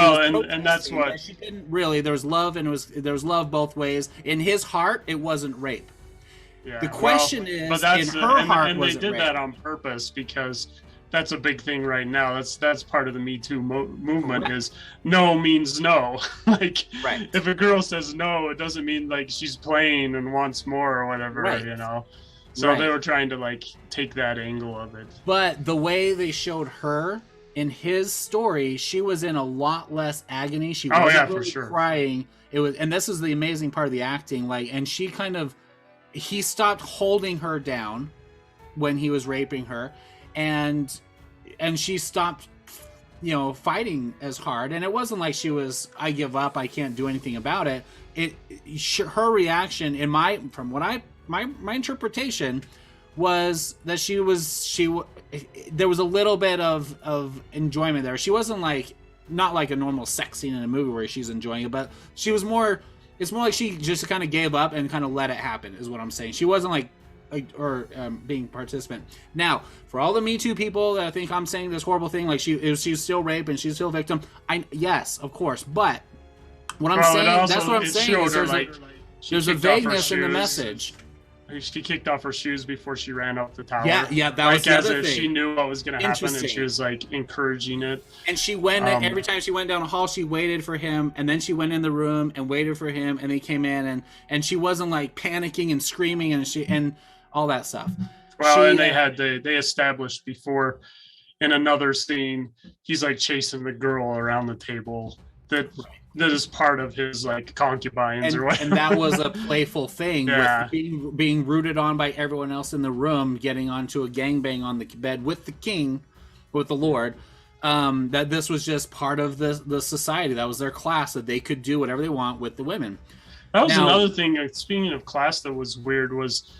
and that's what that she didn't really. There was love, and there was love both ways. In his heart, it wasn't rape. Yeah, the question is, but that's, in her heart, and was they did rape? That on purpose because that's a big thing right now. That's part of the Me Too movement. Correct. Is no means no. Like if a girl says no, it doesn't mean like she's playing and wants more or whatever. You know. So they were trying to like take that angle of it. But the way they showed her in his story, she was in a lot less agony. She wasn't really crying. It was, and this is the amazing part of the acting. Like, and he stopped holding her down when he was raping her, and she stopped, fighting as hard. And it wasn't like she was, I give up, I can't do anything about it. Her reaction, from what my interpretation was that there was a little bit of enjoyment there. She wasn't not like a normal sex scene in a movie where she's enjoying it, but she was it's more like she just kind of gave up and kind of let it happen, is what I'm saying. She wasn't being participant. Now, for all the Me Too people that think I'm saying this horrible thing, like she's still raped and she's still a victim, yes, of course, but what I'm saying, that's what I'm saying, is there's a vagueness in the message. She kicked off her shoes before she ran up the tower. Yeah, that was the other thing. She knew what was going to happen, and she was encouraging it. And she went every time she went down a hall, she waited for him, and then she went in the room and waited for him, and he came in, and she wasn't panicking and screaming and all that stuff. Well, they established before in another scene, he's chasing the girl around the table that is part of his concubines or whatever. And that was a playful thing with being rooted on by everyone else in the room, getting onto a gangbang on the bed with the king, with the Lord. That this was just part of the society. That was their class, that they could do whatever they want with the women. That was another thing. Speaking of class, that was weird. Was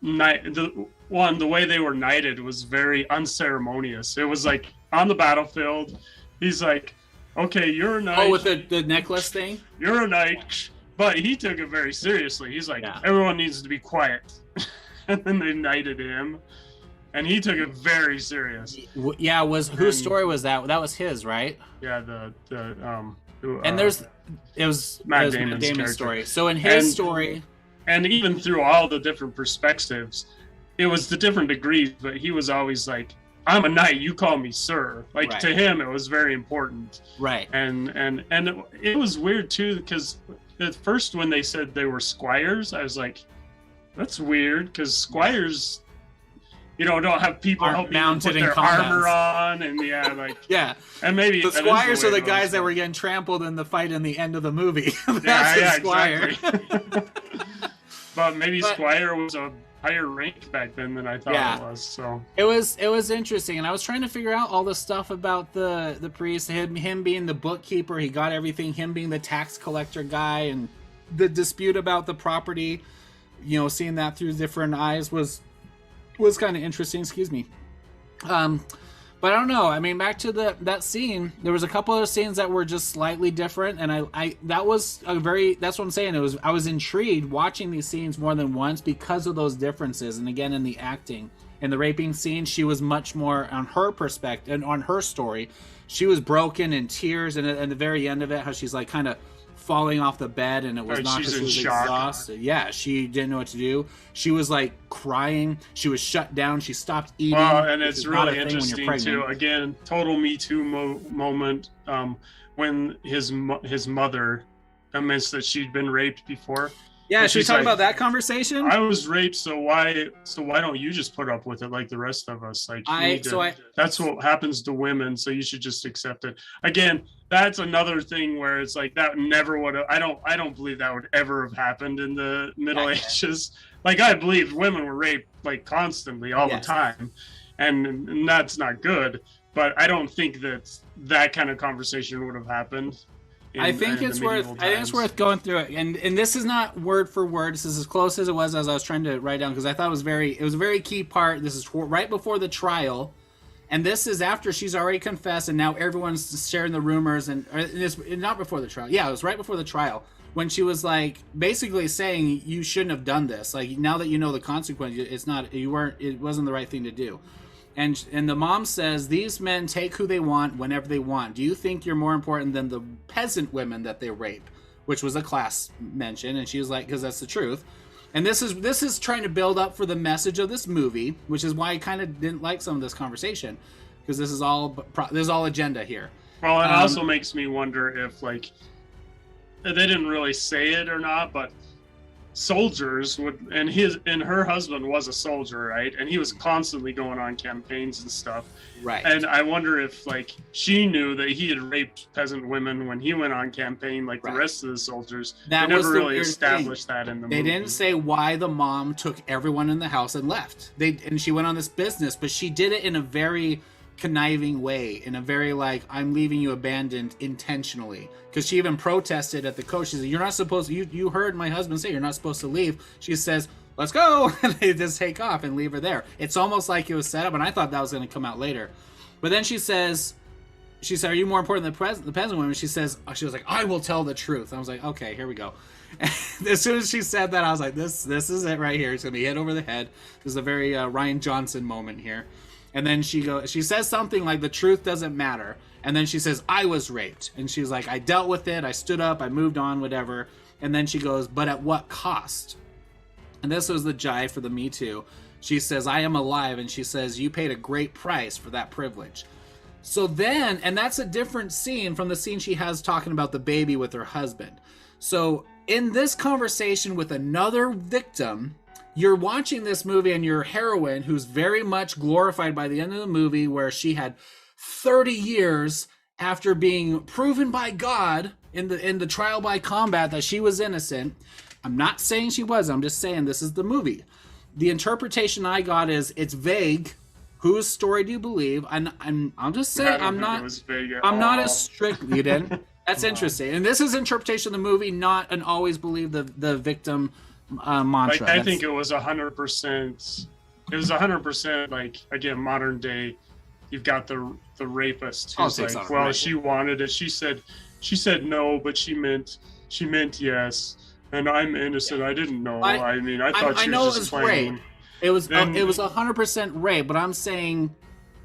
the way they were knighted was very unceremonious. It was on the battlefield. He's okay, you're a knight. Oh, with the necklace thing? You're a knight. But he took it very seriously. He's everyone needs to be quiet. And then they knighted him. And he took it very serious. Yeah, whose story was that? That was his, right? Yeah, it was Matt Damon's story. So in his story... And even through all the different perspectives, it was the different degrees, but he was always I'm a knight, you call me sir. To him, it was very important. Right. And it was weird too, because at first when they said they were squires, I was that's weird, because squires, don't have people helping put their armor on, and yeah. And maybe the squires are the guys that were getting trampled in the fight in the end of the movie. That's a squire. Exactly. But maybe squire was a higher rank back then than I thought it was. So it was interesting, and I was trying to figure out all the stuff about the priest, him being the bookkeeper, he got everything, him being the tax collector guy, and the dispute about the property, seeing that through different eyes was kind of interesting. Excuse me. But I don't know. I mean, back to that scene, there was a couple other scenes that were just slightly different, and that's what I'm saying. I was intrigued watching these scenes more than once because of those differences. And again, in the acting, in the raping scene, she was much more on her perspective and on her story. She was broken in tears, and at the very end of it, how she's kind of falling off the bed, and it was not because she was exhausted. Yeah, she didn't know what to do. She was crying. She was shut down. She stopped eating. Well, and it's really interesting too. Again, total Me Too moment. When his mother admits that she'd been raped before. Yeah, should we talk about that conversation? I was raped, so why don't you just put up with it like the rest of us? Like, that's what happens to women, so you should just accept it. Again, that's another thing where it's like that never would have. I don't believe that would ever have happened in the Middle Ages. Like, I believe women were raped like constantly all the time, and that's not good. But I don't think that kind of conversation would have happened. I think it's worth going through it, and this is not word for word. This is as close as it was as I was trying to write down, because I thought it was a very key part. This is right before the trial, and this is after she's already confessed, and now everyone's sharing the rumors. And it's not before the trial. Yeah, it was right before the trial when she was like basically saying you shouldn't have done this. Like, now that you know the consequence, it wasn't the right thing to do. And the mom says, these men take who they want whenever they want. Do you think you're more important than the peasant women that they rape? Which was a class mention. And she was like, because that's the truth. And this is trying to build up for the message of this movie, which is why I kind of didn't like some of this conversation, because this is all agenda here. Well, it also makes me wonder if, like, they didn't really say it or not, but soldiers would, and her husband was a soldier, right? And he was constantly going on campaigns and stuff, right? And I wonder if, like, she knew that he had raped peasant women when he went on campaign, like the rest of the soldiers. They never really established that in the movie. They didn't say why the mom took everyone in the house and left. And she went on this business, but she did it in a very conniving way, in a very like, I'm leaving you abandoned intentionally, because she even protested at the coach. She said, you're not supposed to, you heard my husband say you're not supposed to leave. She says, let's go, and they just take off and leave her there. It's almost like it was set up, and I thought that was going to come out later. But then she said, are you more important than the peasant women? She was like, I will tell the truth. I was like, okay, here we go. And as soon as she said that, I was like, this is it right here. It's going to be hit over the head. This is a very Ryan Johnson moment here. And then she says something like, the truth doesn't matter. And then she says, I was raped. And she's like, I dealt with it. I stood up. I moved on, whatever. And then she goes, but at what cost? And this was the jive for the Me Too. She says, I am alive. And she says, you paid a great price for that privilege. So then, and that's a different scene from the scene she has talking about the baby with her husband. So in this conversation with another victim, you're watching this movie, and your heroine, who's very much glorified by the end of the movie, where she had 30 years after being proven by God in the trial by combat that she was innocent. I'm not saying she was. I'm just saying this is the movie. The interpretation I got is it's vague. Whose story do you believe? I'll just say I'm not as strict. You didn't? That's interesting. And this is interpretation of the movie, not an always believe the victim mantra. Like, I think it was 100%. It was 100%. Like, again, modern day. You've got the rapist who's like, well, she wanted it. She said no, but she meant yes, and I'm innocent. I didn't know. I mean, I thought she was just playing. Rape. It was 100% rape, but I'm saying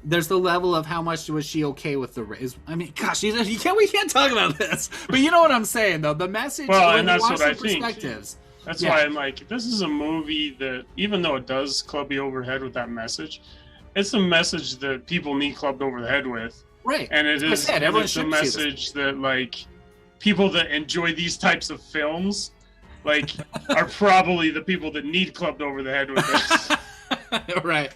there's the level of how much was she okay with the rape. I mean, gosh, we can't talk about this, but you know what I'm saying, though. The message. Well, and that's what I think. That's why I'm like, this is a movie that, even though it does club you over the head with that message, it's a message that people need clubbed over the head with. Right. And it's a message that, like, people that enjoy these types of films, like, are probably the people that need clubbed over the head with this. Right.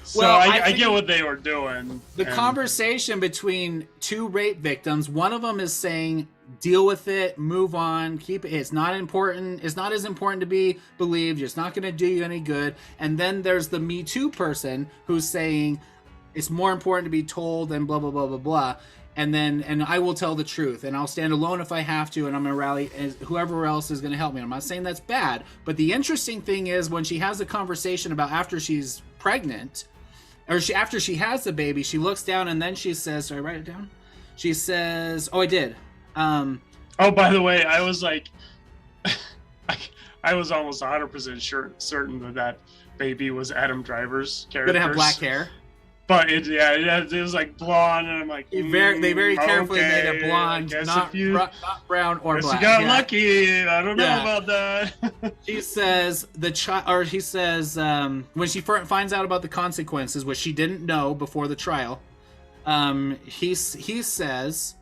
So well, I get what they were doing. The conversation between two rape victims, one of them is saying, deal with it, move on, keep it. It's not important. It's not as important to be believed. It's not going to do you any good. And then there's the Me Too person who's saying it's more important to be told and blah, blah, blah, blah, blah. And I will tell the truth, and I'll stand alone if I have to, and I'm going to rally whoever else is going to help me. I'm not saying that's bad, but the interesting thing is when she has a conversation about after she's pregnant, or after she has the baby, she looks down and then she says, "Did I write it down?" She says, "Oh, I did." Oh, by the way, I was like, I was almost 100% certain that baby was Adam Driver's character. Gonna have black hair. But it was like blonde, and I'm like, they very carefully made it blonde, not brown or black. She got lucky. I don't know about that. She says he says when she finds out about the consequences, which she didn't know before the trial, he says,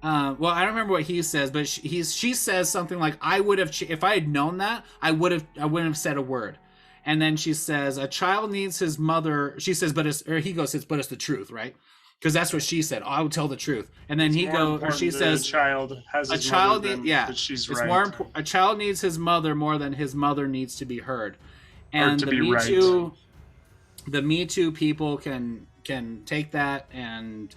Well, I don't remember what he says, but she says something like, "I would have if I had known that, I wouldn't have said a word." And then she says, "A child needs his mother." She says, "But it's," or he goes, "But it's the truth, right?" Because that's what she said. Oh, I would tell the truth. And then she says, "A child has his mother than she's right." More a child needs his mother more than his mother needs to be heard. And the Me Too people can take that and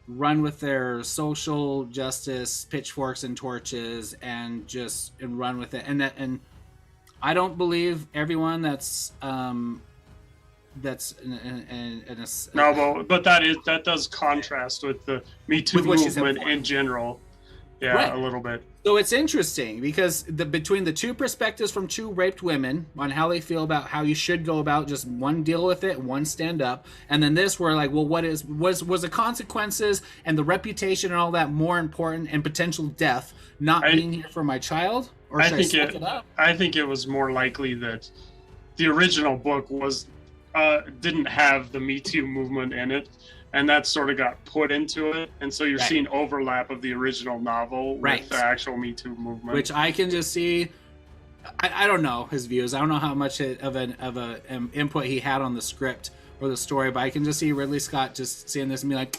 run with their social justice pitchforks and torches and run with it. And I don't believe everyone that's no, but that does contrast with the Me Too movement in general. Yeah, right. A little bit. So it's interesting because between the two perspectives from two raped women on how they feel about how you should go about, just one deal with it, one stand up, and then this where like, well, was the consequences and the reputation and all that more important and potential death not being here for my child? Or I think it was more likely that the original book didn't have the Me Too movement in it, and that sort of got put into it, and so you're seeing overlap of the original novel with the actual Me Too movement, which I can just see. I don't know his views. I don't know how much of an input he had on the script or the story, but I can just see Ridley Scott just seeing this and be like,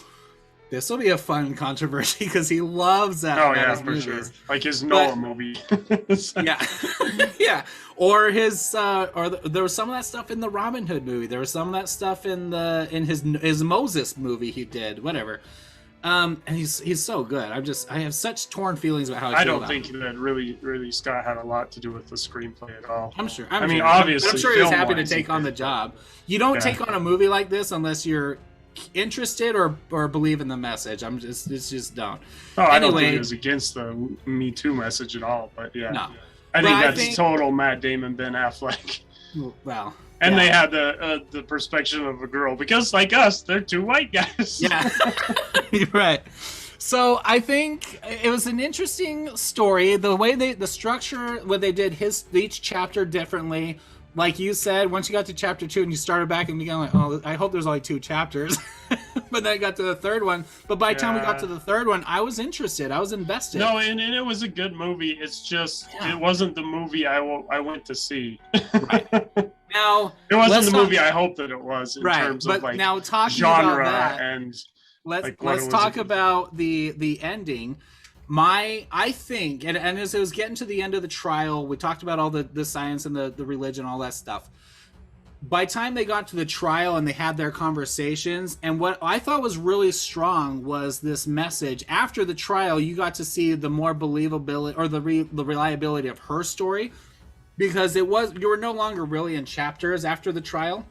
this will be a fun controversy because he loves that. Oh yeah, for sure. Like his Noah movie. Yeah, yeah. Or his, there was some of that stuff in the Robin Hood movie. There was some of that stuff in his Moses movie he did. Whatever. And he's so good. I have such torn feelings about how I don't think that really Scott had a lot to do with the screenplay at all. I'm sure. I mean, obviously, I'm sure he was happy to take on the job. You don't take on a movie like this unless you're interested or believe in the message. It's just don't. Oh, I don't think it was against the Me Too message at all, but yeah. No. I think that's total Matt Damon, Ben Affleck. Well, and they had the perspective of a girl because, like us, they're two white guys. Yeah, you're right. So I think it was an interesting story. The way the structure, where they did each chapter differently. Like you said, once you got to chapter 2 and you started back and began like, oh, I hope there's only 2 chapters. But then I got to the third one. But by the time we got to the third one, I was interested. I was invested. No, and it was a good movie. It's just, it wasn't the movie I went to see. Right. Now, it wasn't the movie I hoped that it was in terms of like now talking genre about that, and let's talk about the ending. I think, and as it was getting to the end of the trial, we talked about all the science and the religion, all that stuff. By the time they got to the trial and they had their conversations, and what I thought was really strong was this message. After the trial, you got to see the more believability or the reliability of her story, because you were no longer really in chapters after the trial.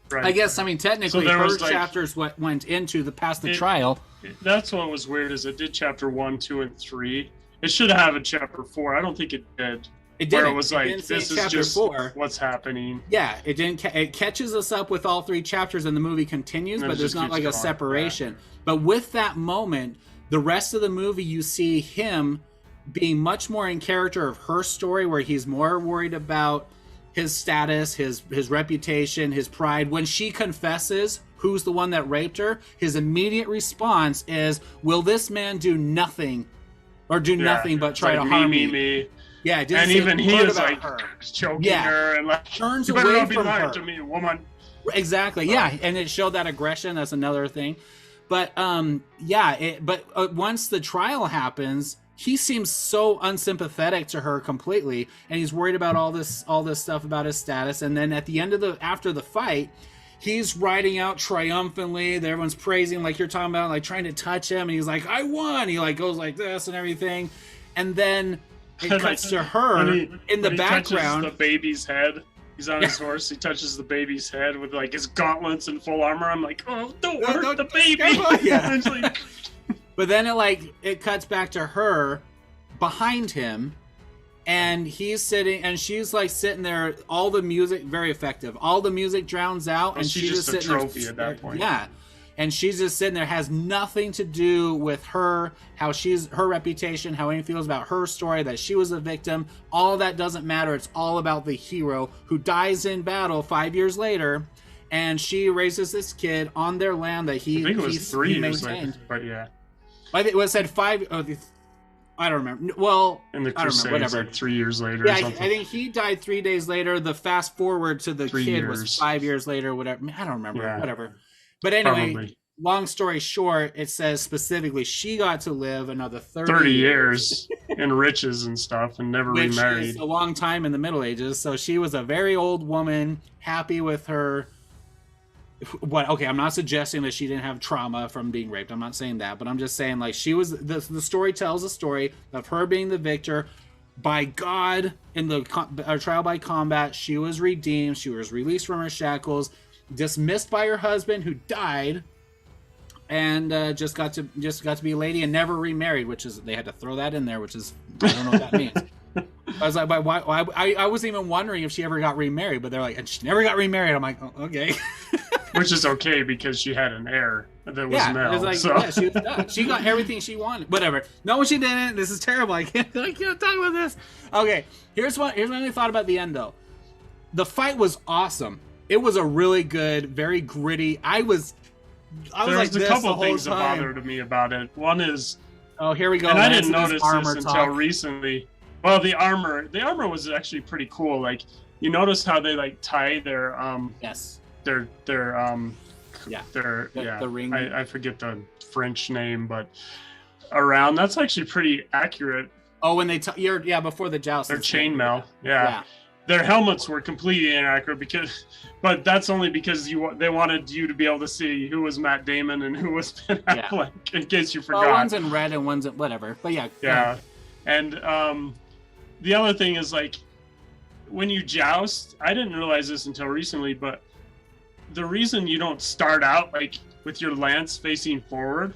Right. I guess, I mean, technically, her chapters went into past the trial. That's what was weird, is it did chapter 1, 2, and 3. It should have a chapter 4. I don't think it did. It didn't. Where it was like, this is just 4. What's happening. Yeah, it didn't. It catches us up with all 3 chapters, and the movie continues, but there's not like a separation. Yeah. But with that moment, the rest of the movie, you see him being much more in character of her story, where he's more worried about his status, his reputation, his pride. When she confesses who's the one that raped her, his immediate response is, will this man do nothing but try to harm me? Yeah, and even he is like choking her and like, turns you away not be from lying her. To me, woman. Exactly. Yeah, and it showed that aggression. That's another thing. But once the trial happens, he seems so unsympathetic to her completely, and he's worried about all this stuff about his status. And then at the end of after the fight, he's riding out triumphantly. Everyone's praising, like you're talking about, like trying to touch him, and he's like, "I won!" He like goes like this and everything, and then it cuts to her in the background. He touches the baby's head. He's on his horse. He touches the baby's head with like his gauntlets and full armor. I'm like, oh, don't hurt the baby. Yeah. But then it cuts back to her behind him, and he's sitting, and she's like sitting there. All the music, very effective. All the music drowns out, and she's just sitting there. Trophy at that point. Yeah, and she's just sitting there. Has nothing to do with her, how her reputation, how anyone feels about her story, that she was a victim. All that doesn't matter. It's all about the hero who dies in battle 5 years later, and she raises this kid on their land that I think it was 3 years maintained. later, but yeah. I think it was said 5. I don't remember. Well, in the I don't remember. Crusades, Whatever. like 3 years later. Yeah, or something. I think he died 3 days later. The fast forward to the 3 kid years. was 5 years later. Whatever. I don't remember. Yeah. Whatever. But anyway, Probably. long story short, it says specifically she got to live another 30 years in riches and stuff, and never which remarried. is a long time in the Middle Ages. So she was a very old woman, happy with her. What? Okay, I'm not suggesting that she didn't have trauma from being raped. I'm not saying that, but I'm just saying like she was. The story tells a story of her being the victor. By God, in the trial by combat, she was redeemed. She was released from her shackles, dismissed by her husband, who died, and just got to be a lady and never remarried. Which is, they had to throw that in there, which is, I don't know what that means. I was like, but why? I wasn't even wondering if she ever got remarried, but they're like, and she never got remarried. I'm like, oh, okay. Which is okay because she had an heir that was Mel. It was like, so. yeah, she was done. She got everything she wanted. Whatever. No, she didn't. This is terrible. I can't talk about this. Okay, here's what I thought about the end though. The fight was awesome. It was a really good, very gritty. I was like a this couple the whole things that time. bothered me about it. One is, Oh, here we go. and I didn't Lance notice armor this until talk. recently. Well, the armor was actually pretty cool. Like, you notice how they like tie their Yes. their Yeah. the ring. I forget the French name, but around, that's actually pretty accurate. Oh, when they before the joust. Their chainmail, yeah. Their helmets were completely inaccurate but that's only because they wanted you to be able to see who was Matt Damon and who was Ben Affleck, in case you forgot. Well, one's in red and one's in whatever, but yeah. Yeah, and the other thing is like when you joust, I didn't realize this until recently, but the reason you don't start out like with your lance facing forward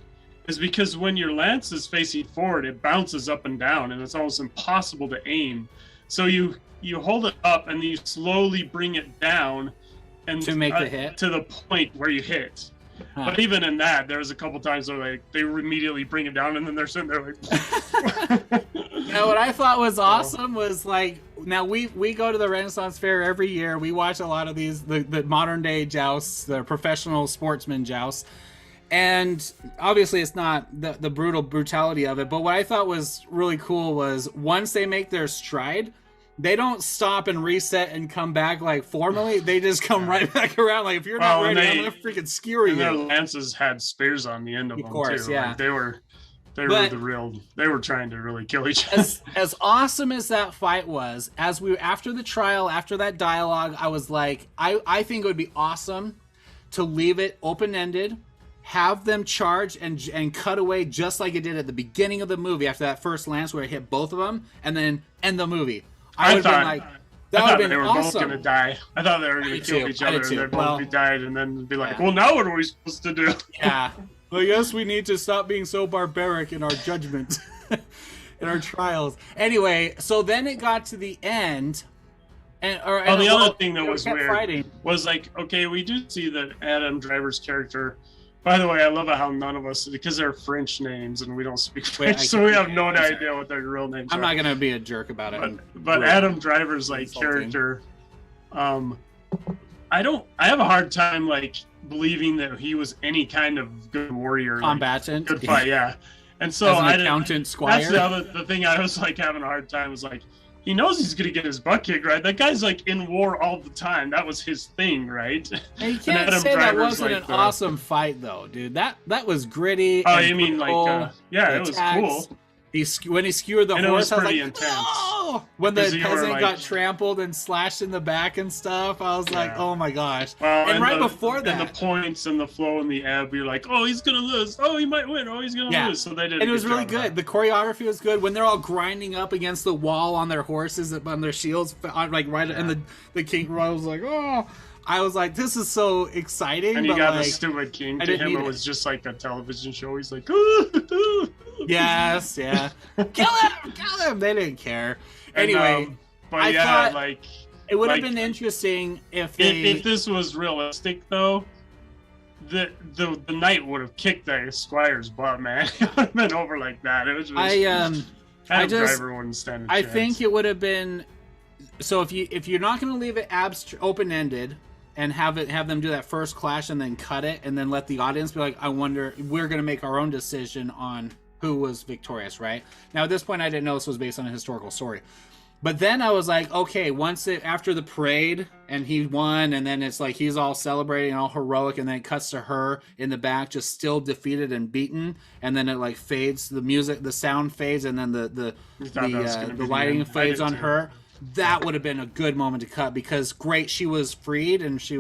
is because when your lance is facing forward, it bounces up and down, and it's almost impossible to aim. So you hold it up and you slowly bring it down, and to make the hit to the point where you hit. Huh. But even in that, there was a couple times where like they immediately bring it down, and then they're sitting there like. Now, what I thought was awesome was like, now we go to the Renaissance Fair every year. We watch a lot of these the modern day jousts, the professional sportsman jousts, and obviously it's not the brutality of it. But what I thought was really cool was once they make their stride, they don't stop and reset and come back like formally. They just come right back around. Like, if you're not ready, I'm gonna freaking skewer you. Their lances had spears on the end of them course, too. Yeah. Like, they were trying to really kill each other. As awesome as that fight was, after the trial, after that dialogue, I was like, I think it would be awesome to leave it open-ended, have them charge and cut away just like it did at the beginning of the movie after that first lance where it hit both of them, and then end the movie. I would have been like, that would have been awesome. They were both going to die. I thought they were going to kill each other and they'd both be died, and then be like, well, now what are we supposed to do? Yeah. Well, I guess we need to stop being so barbaric in our judgment, in our trials. Anyway, so then it got to the end. The other thing that was weird was like, okay, we do see that Adam Driver's character. By the way, I love how none of us, because they're French names and we don't speak French, so we have no idea what their real names are. I'm not going to be a jerk about it. But Adam Driver's like character, I have a hard time like believing that he was any kind of good warrior, combatant, good fight, yeah. And so accountant squire. That's the thing I was like having a hard time was like, he knows he's gonna get his butt kicked, right? That guy's like in war all the time. That was his thing, right? And you can't say that wasn't an awesome fight, though, dude. That was gritty. Oh, you mean like, yeah, it was cool. When he skewered the horse, it was pretty intense. Oh! When the peasant got trampled and slashed in the back and stuff, I was like, oh my gosh. Well, and right before that, and the points and the flow and the ebb, you're like, oh, he's gonna lose. Oh, he might win. Oh, he's gonna lose. So they did. And it was really good. The choreography was good. When they're all grinding up against the wall on their horses, on their shields, like and the king was like, oh. I was like, this is so exciting. And you got like, the stupid king. To him, it was just like a television show. He's like, yes, yeah. Kill him! They didn't care. Anyway, I thought like it would have been interesting if this was realistic, though. The knight would have kicked the squire's butt, man. It would have been over like that. It was just, Driver wouldn't stand a chance. I think it would have been. So if you're not going to leave it open-ended, and have them do that first clash and then cut it and then let the audience be like, I wonder, we're going to make our own decision on who was victorious, right? Now, at this point, I didn't know this was based on a historical story. But then I was like, okay, after the parade and he won, and then it's like he's all celebrating and all heroic, and then it cuts to her in the back, just still defeated and beaten, and then it like fades, the sound fades, and then the lighting fades on her. That would have been a good moment to cut, because great, she was freed and she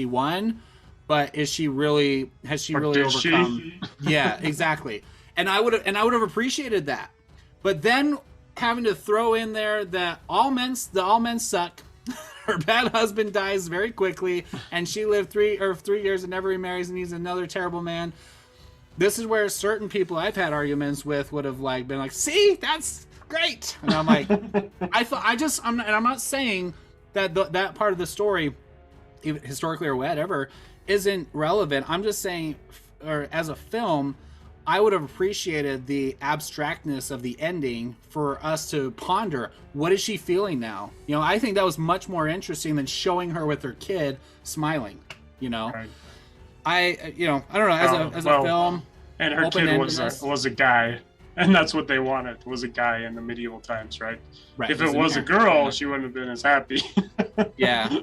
won, but has she really overcome? Yeah, exactly. And I would have appreciated that. But then having to throw in there that all men suck. Her bad husband dies very quickly, and she lived 3 years and never remarries, and he's another terrible man. This is where certain people I've had arguments with would have like been like, "See, that's great," and I'm like, I'm not saying that that part of the story, even historically or whatever, isn't relevant. I'm just saying, or as a film, I would have appreciated the abstractness of the ending for us to ponder, what is she feeling now? You know, I think that was much more interesting than showing her with her kid smiling, you know. Right. I don't know, as a film. And her kid was a guy, and that's what they wanted, was a guy in the medieval times, right? Right. If it was a girl, she wouldn't have been as happy. Yeah.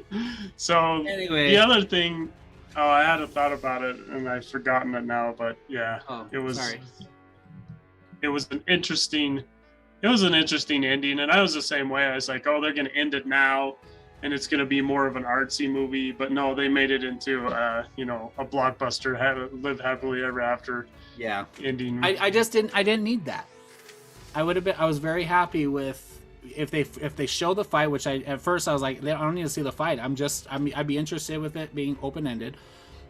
So anyway, the other thing, I had a thought about it and I've forgotten it now, but yeah, it was an interesting ending, and I was the same way. I was like, oh, they're going to end it now and it's going to be more of an artsy movie, but no, they made it into a blockbuster, live happily ever after. Yeah. Ending. I didn't need that. I was very happy with if they show the fight, which at first I was like, I don't need to see the fight. I'd be interested with it being open ended.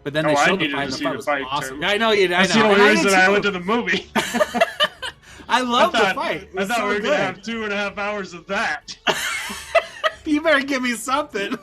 But then they showed the fight, and the fight was awesome. I know you did. That's the only reason I went to the movie. I love the fight. I thought we were gonna have 2.5 hours of that. You better give me something.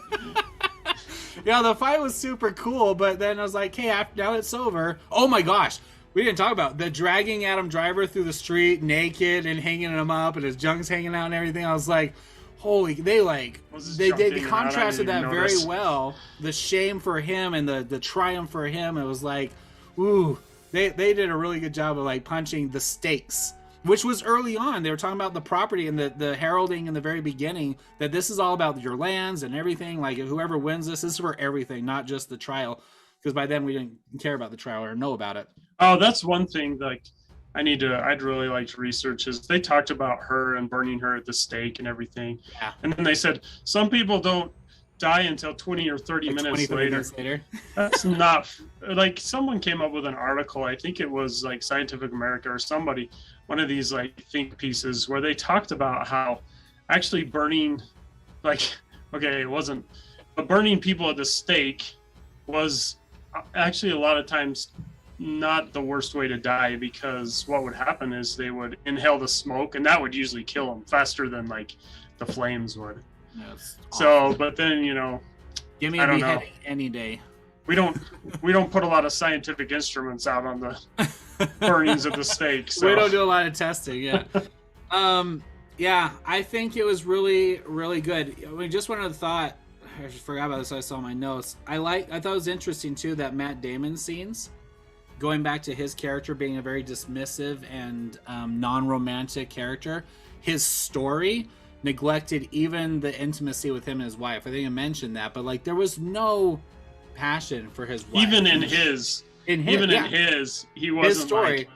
Yeah, the fight was super cool, but then I was like, hey, now it's over. Oh my gosh. We didn't talk about the dragging Adam Driver through the street naked and hanging him up and his junk's hanging out and everything. I was like, holy, they contrasted that very well. The shame for him and the triumph for him. It was like, ooh, they did a really good job of like punching the stakes, which was early on. They were talking about the property and the heralding in the very beginning, that this is all about your lands and everything. Like whoever wins this is for everything, not just the trial. Because by then we didn't care about the trial or know about it. Oh, that's one thing. Like, I'd really like to research is they talked about her and burning her at the stake and everything. Yeah. And then they said some people don't die until 20 or 30 minutes later. That's not like, someone came up with an article. I think it was like Scientific America or somebody, one of these like think pieces where they talked about how actually burning, like, okay, it wasn't, but burning people at the stake was actually a lot of times not the worst way to die, because what would happen is they would inhale the smoke, and that would usually kill them faster than like the flames would. Yes. So, but then give me a beheading any day. We don't put a lot of scientific instruments out on the burnings of the stake. So. We don't do a lot of testing. Yeah. Yeah, I think it was really, really good. I mean, just one other thought. I just forgot about this. I saw my notes. I thought it was interesting too that Matt Damon scenes, going back to his character being a very dismissive and non-romantic character, his story neglected even the intimacy with him and his wife. I think I mentioned that, but like there was no passion for his wife. Even in his, he wasn't his story.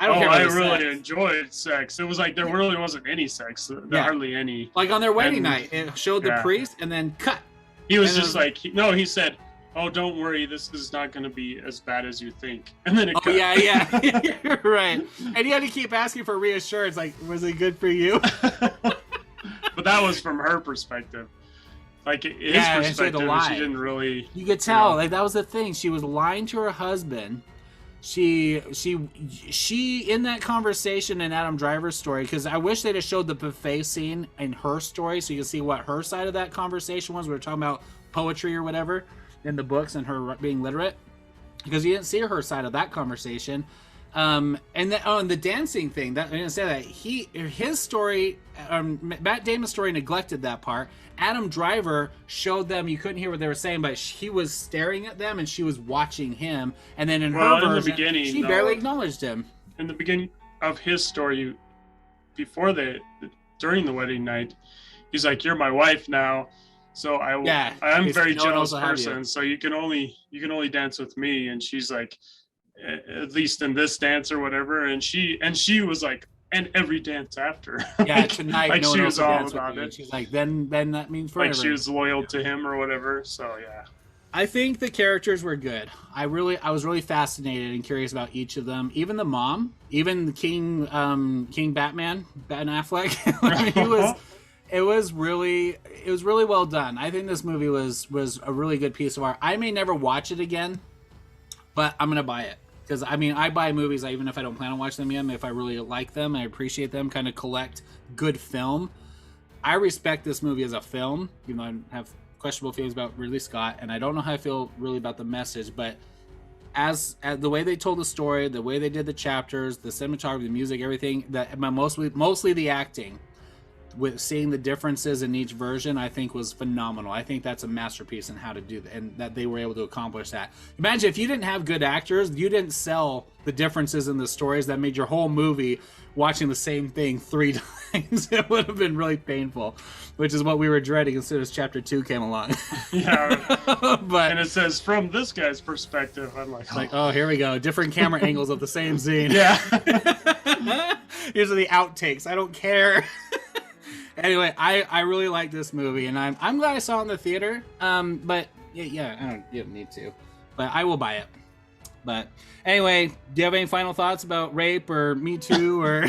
Like, I really enjoyed sex. It was like there really wasn't any sex, hardly any. Like on their wedding night, it showed the priest and then cut. He was just like, he said, oh, don't worry, this is not going to be as bad as you think. And then it cut. Yeah. You're right. And he had to keep asking for reassurance, like, was it good for you? But that was from her perspective. Like, his perspective, she didn't really... You could tell, like, that was the thing. She was lying to her husband. She in that conversation in Adam Driver's story, because I wish they'd have showed the buffet scene in her story so you can see what her side of that conversation was. We were talking about poetry or whatever in the books and her being literate, because you didn't see her side of that conversation. And the dancing thing, that I'm gonna say that his story, Matt Damon's story neglected that part. Adam Driver showed them, you couldn't hear what they were saying, but he was staring at them and she was watching him. And then in her version, the beginning, she barely acknowledged him. In the beginning of his story, during the wedding night, he's like, "You're my wife now, so I'm a very jealous person. So you can only dance with me." And she's like, "At least in this dance or whatever." And she was like, "And every dance after." Yeah, tonight, like no she one was else all dance about with it. She's like, then that means forever. Like she was loyal to him or whatever. So yeah. I think the characters were good. I was really fascinated and curious about each of them. Even the mom, even the King Batman, Ben Affleck. It was really well done. I think this movie was a really good piece of art. I may never watch it again, but I'm gonna buy it because I buy movies even if I don't plan on watching them again. If I really like them, I appreciate them. Kind of collect good film. I respect this movie as a film, even though I have questionable feelings about Ridley Scott, and I don't know how I feel really about the message, but as the way they told the story, the way they did the chapters, the cinematography, the music, everything, mostly the acting, with seeing the differences in each version, I think was phenomenal. I think that's a masterpiece in how to do that, and that they were able to accomplish that. Imagine if you didn't have good actors, you didn't sell the differences in the stories that made your whole movie watching the same thing 3 times. It would have been really painful, which is what we were dreading as soon as chapter 2 came along. Yeah. But and it says from this guy's perspective, I'm like, oh, here we go. Different camera angles of the same scene. Yeah. Here's the outtakes. I don't care. Anyway, I really like this movie, and I'm glad I saw it in the theater. But yeah, you don't need to, but I will buy it. But anyway, do you have any final thoughts about Rape or Me Too or?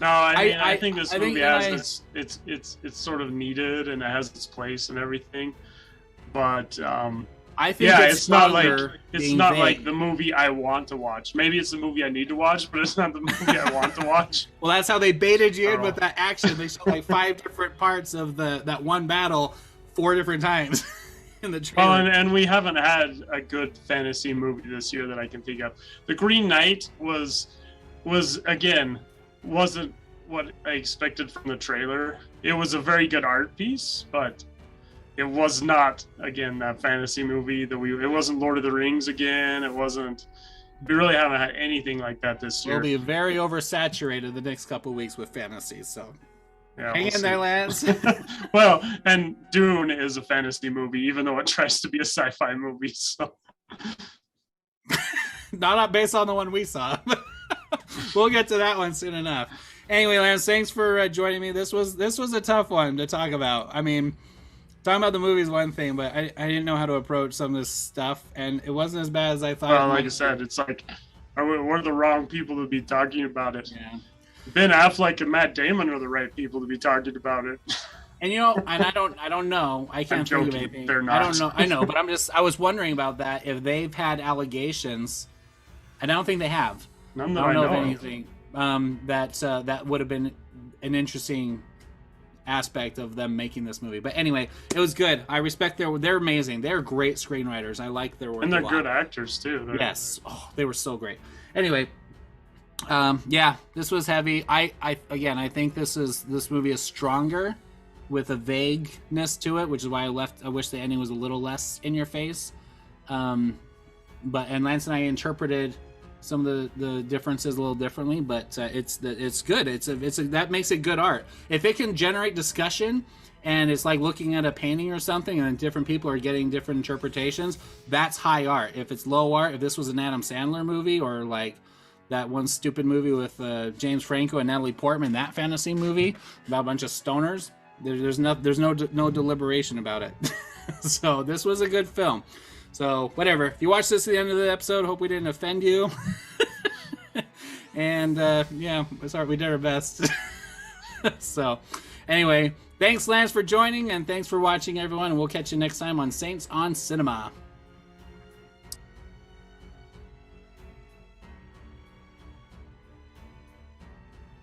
No, I think this movie has it's sort of needed and it has its place and everything, but I think it's not like the movie I want to watch. Maybe it's the movie I need to watch, but it's not the movie I want to watch. Well, that's how they baited you in with that action. They showed like 5 different parts of that one battle 4 different times in the trailer. Well, and we haven't had a good fantasy movie this year that I can think of. The Green Knight wasn't what I expected from the trailer. It was a very good art piece, but it was not, again, that fantasy movie it wasn't Lord of the Rings again. We really haven't had anything like that this year. We'll be very oversaturated the next couple of weeks with fantasy, so yeah, hang in there, lads. Well, and Dune is a fantasy movie, even though it tries to be a sci-fi movie, so. Not based on the one we saw. We'll get to that one soon enough. Anyway, Lance, thanks for joining me. This was a tough one to talk about. I mean, talking about the movie is one thing, but I didn't know how to approach some of this stuff, and it wasn't as bad as I thought. Well, like I said, it's like we're the wrong people to be talking about it. Yeah. Ben Affleck and Matt Damon are the right people to be talking about it. And I don't know. I can't think of anything. They're not. I don't know. I know, but I was wondering about that, if they've had allegations, and I don't think they have. None that I don't know of anything that would have been an interesting aspect of them making this movie. But anyway, it was good. I respect they're amazing. They're great screenwriters. I like their work. And they're good actors too. Yes. Oh, they were so great. Anyway, this was heavy. I think this movie is stronger with a vagueness to it, which is why I wish the ending was a little less in your face. And Lance and I interpreted some of the differences a little differently, but it's good. That makes it good art. If it can generate discussion, and it's like looking at a painting or something, and different people are getting different interpretations, that's high art. If it's low art, if this was an Adam Sandler movie, or like that one stupid movie with James Franco and Natalie Portman, that fantasy movie about a bunch of stoners, there's no deliberation about it. So this was a good film. So, whatever. If you watch this at the end of the episode, hope we didn't offend you. And, sorry, we did our best. So, anyway, thanks, Lance, for joining, and thanks for watching, everyone, and we'll catch you next time on Saints on Cinema.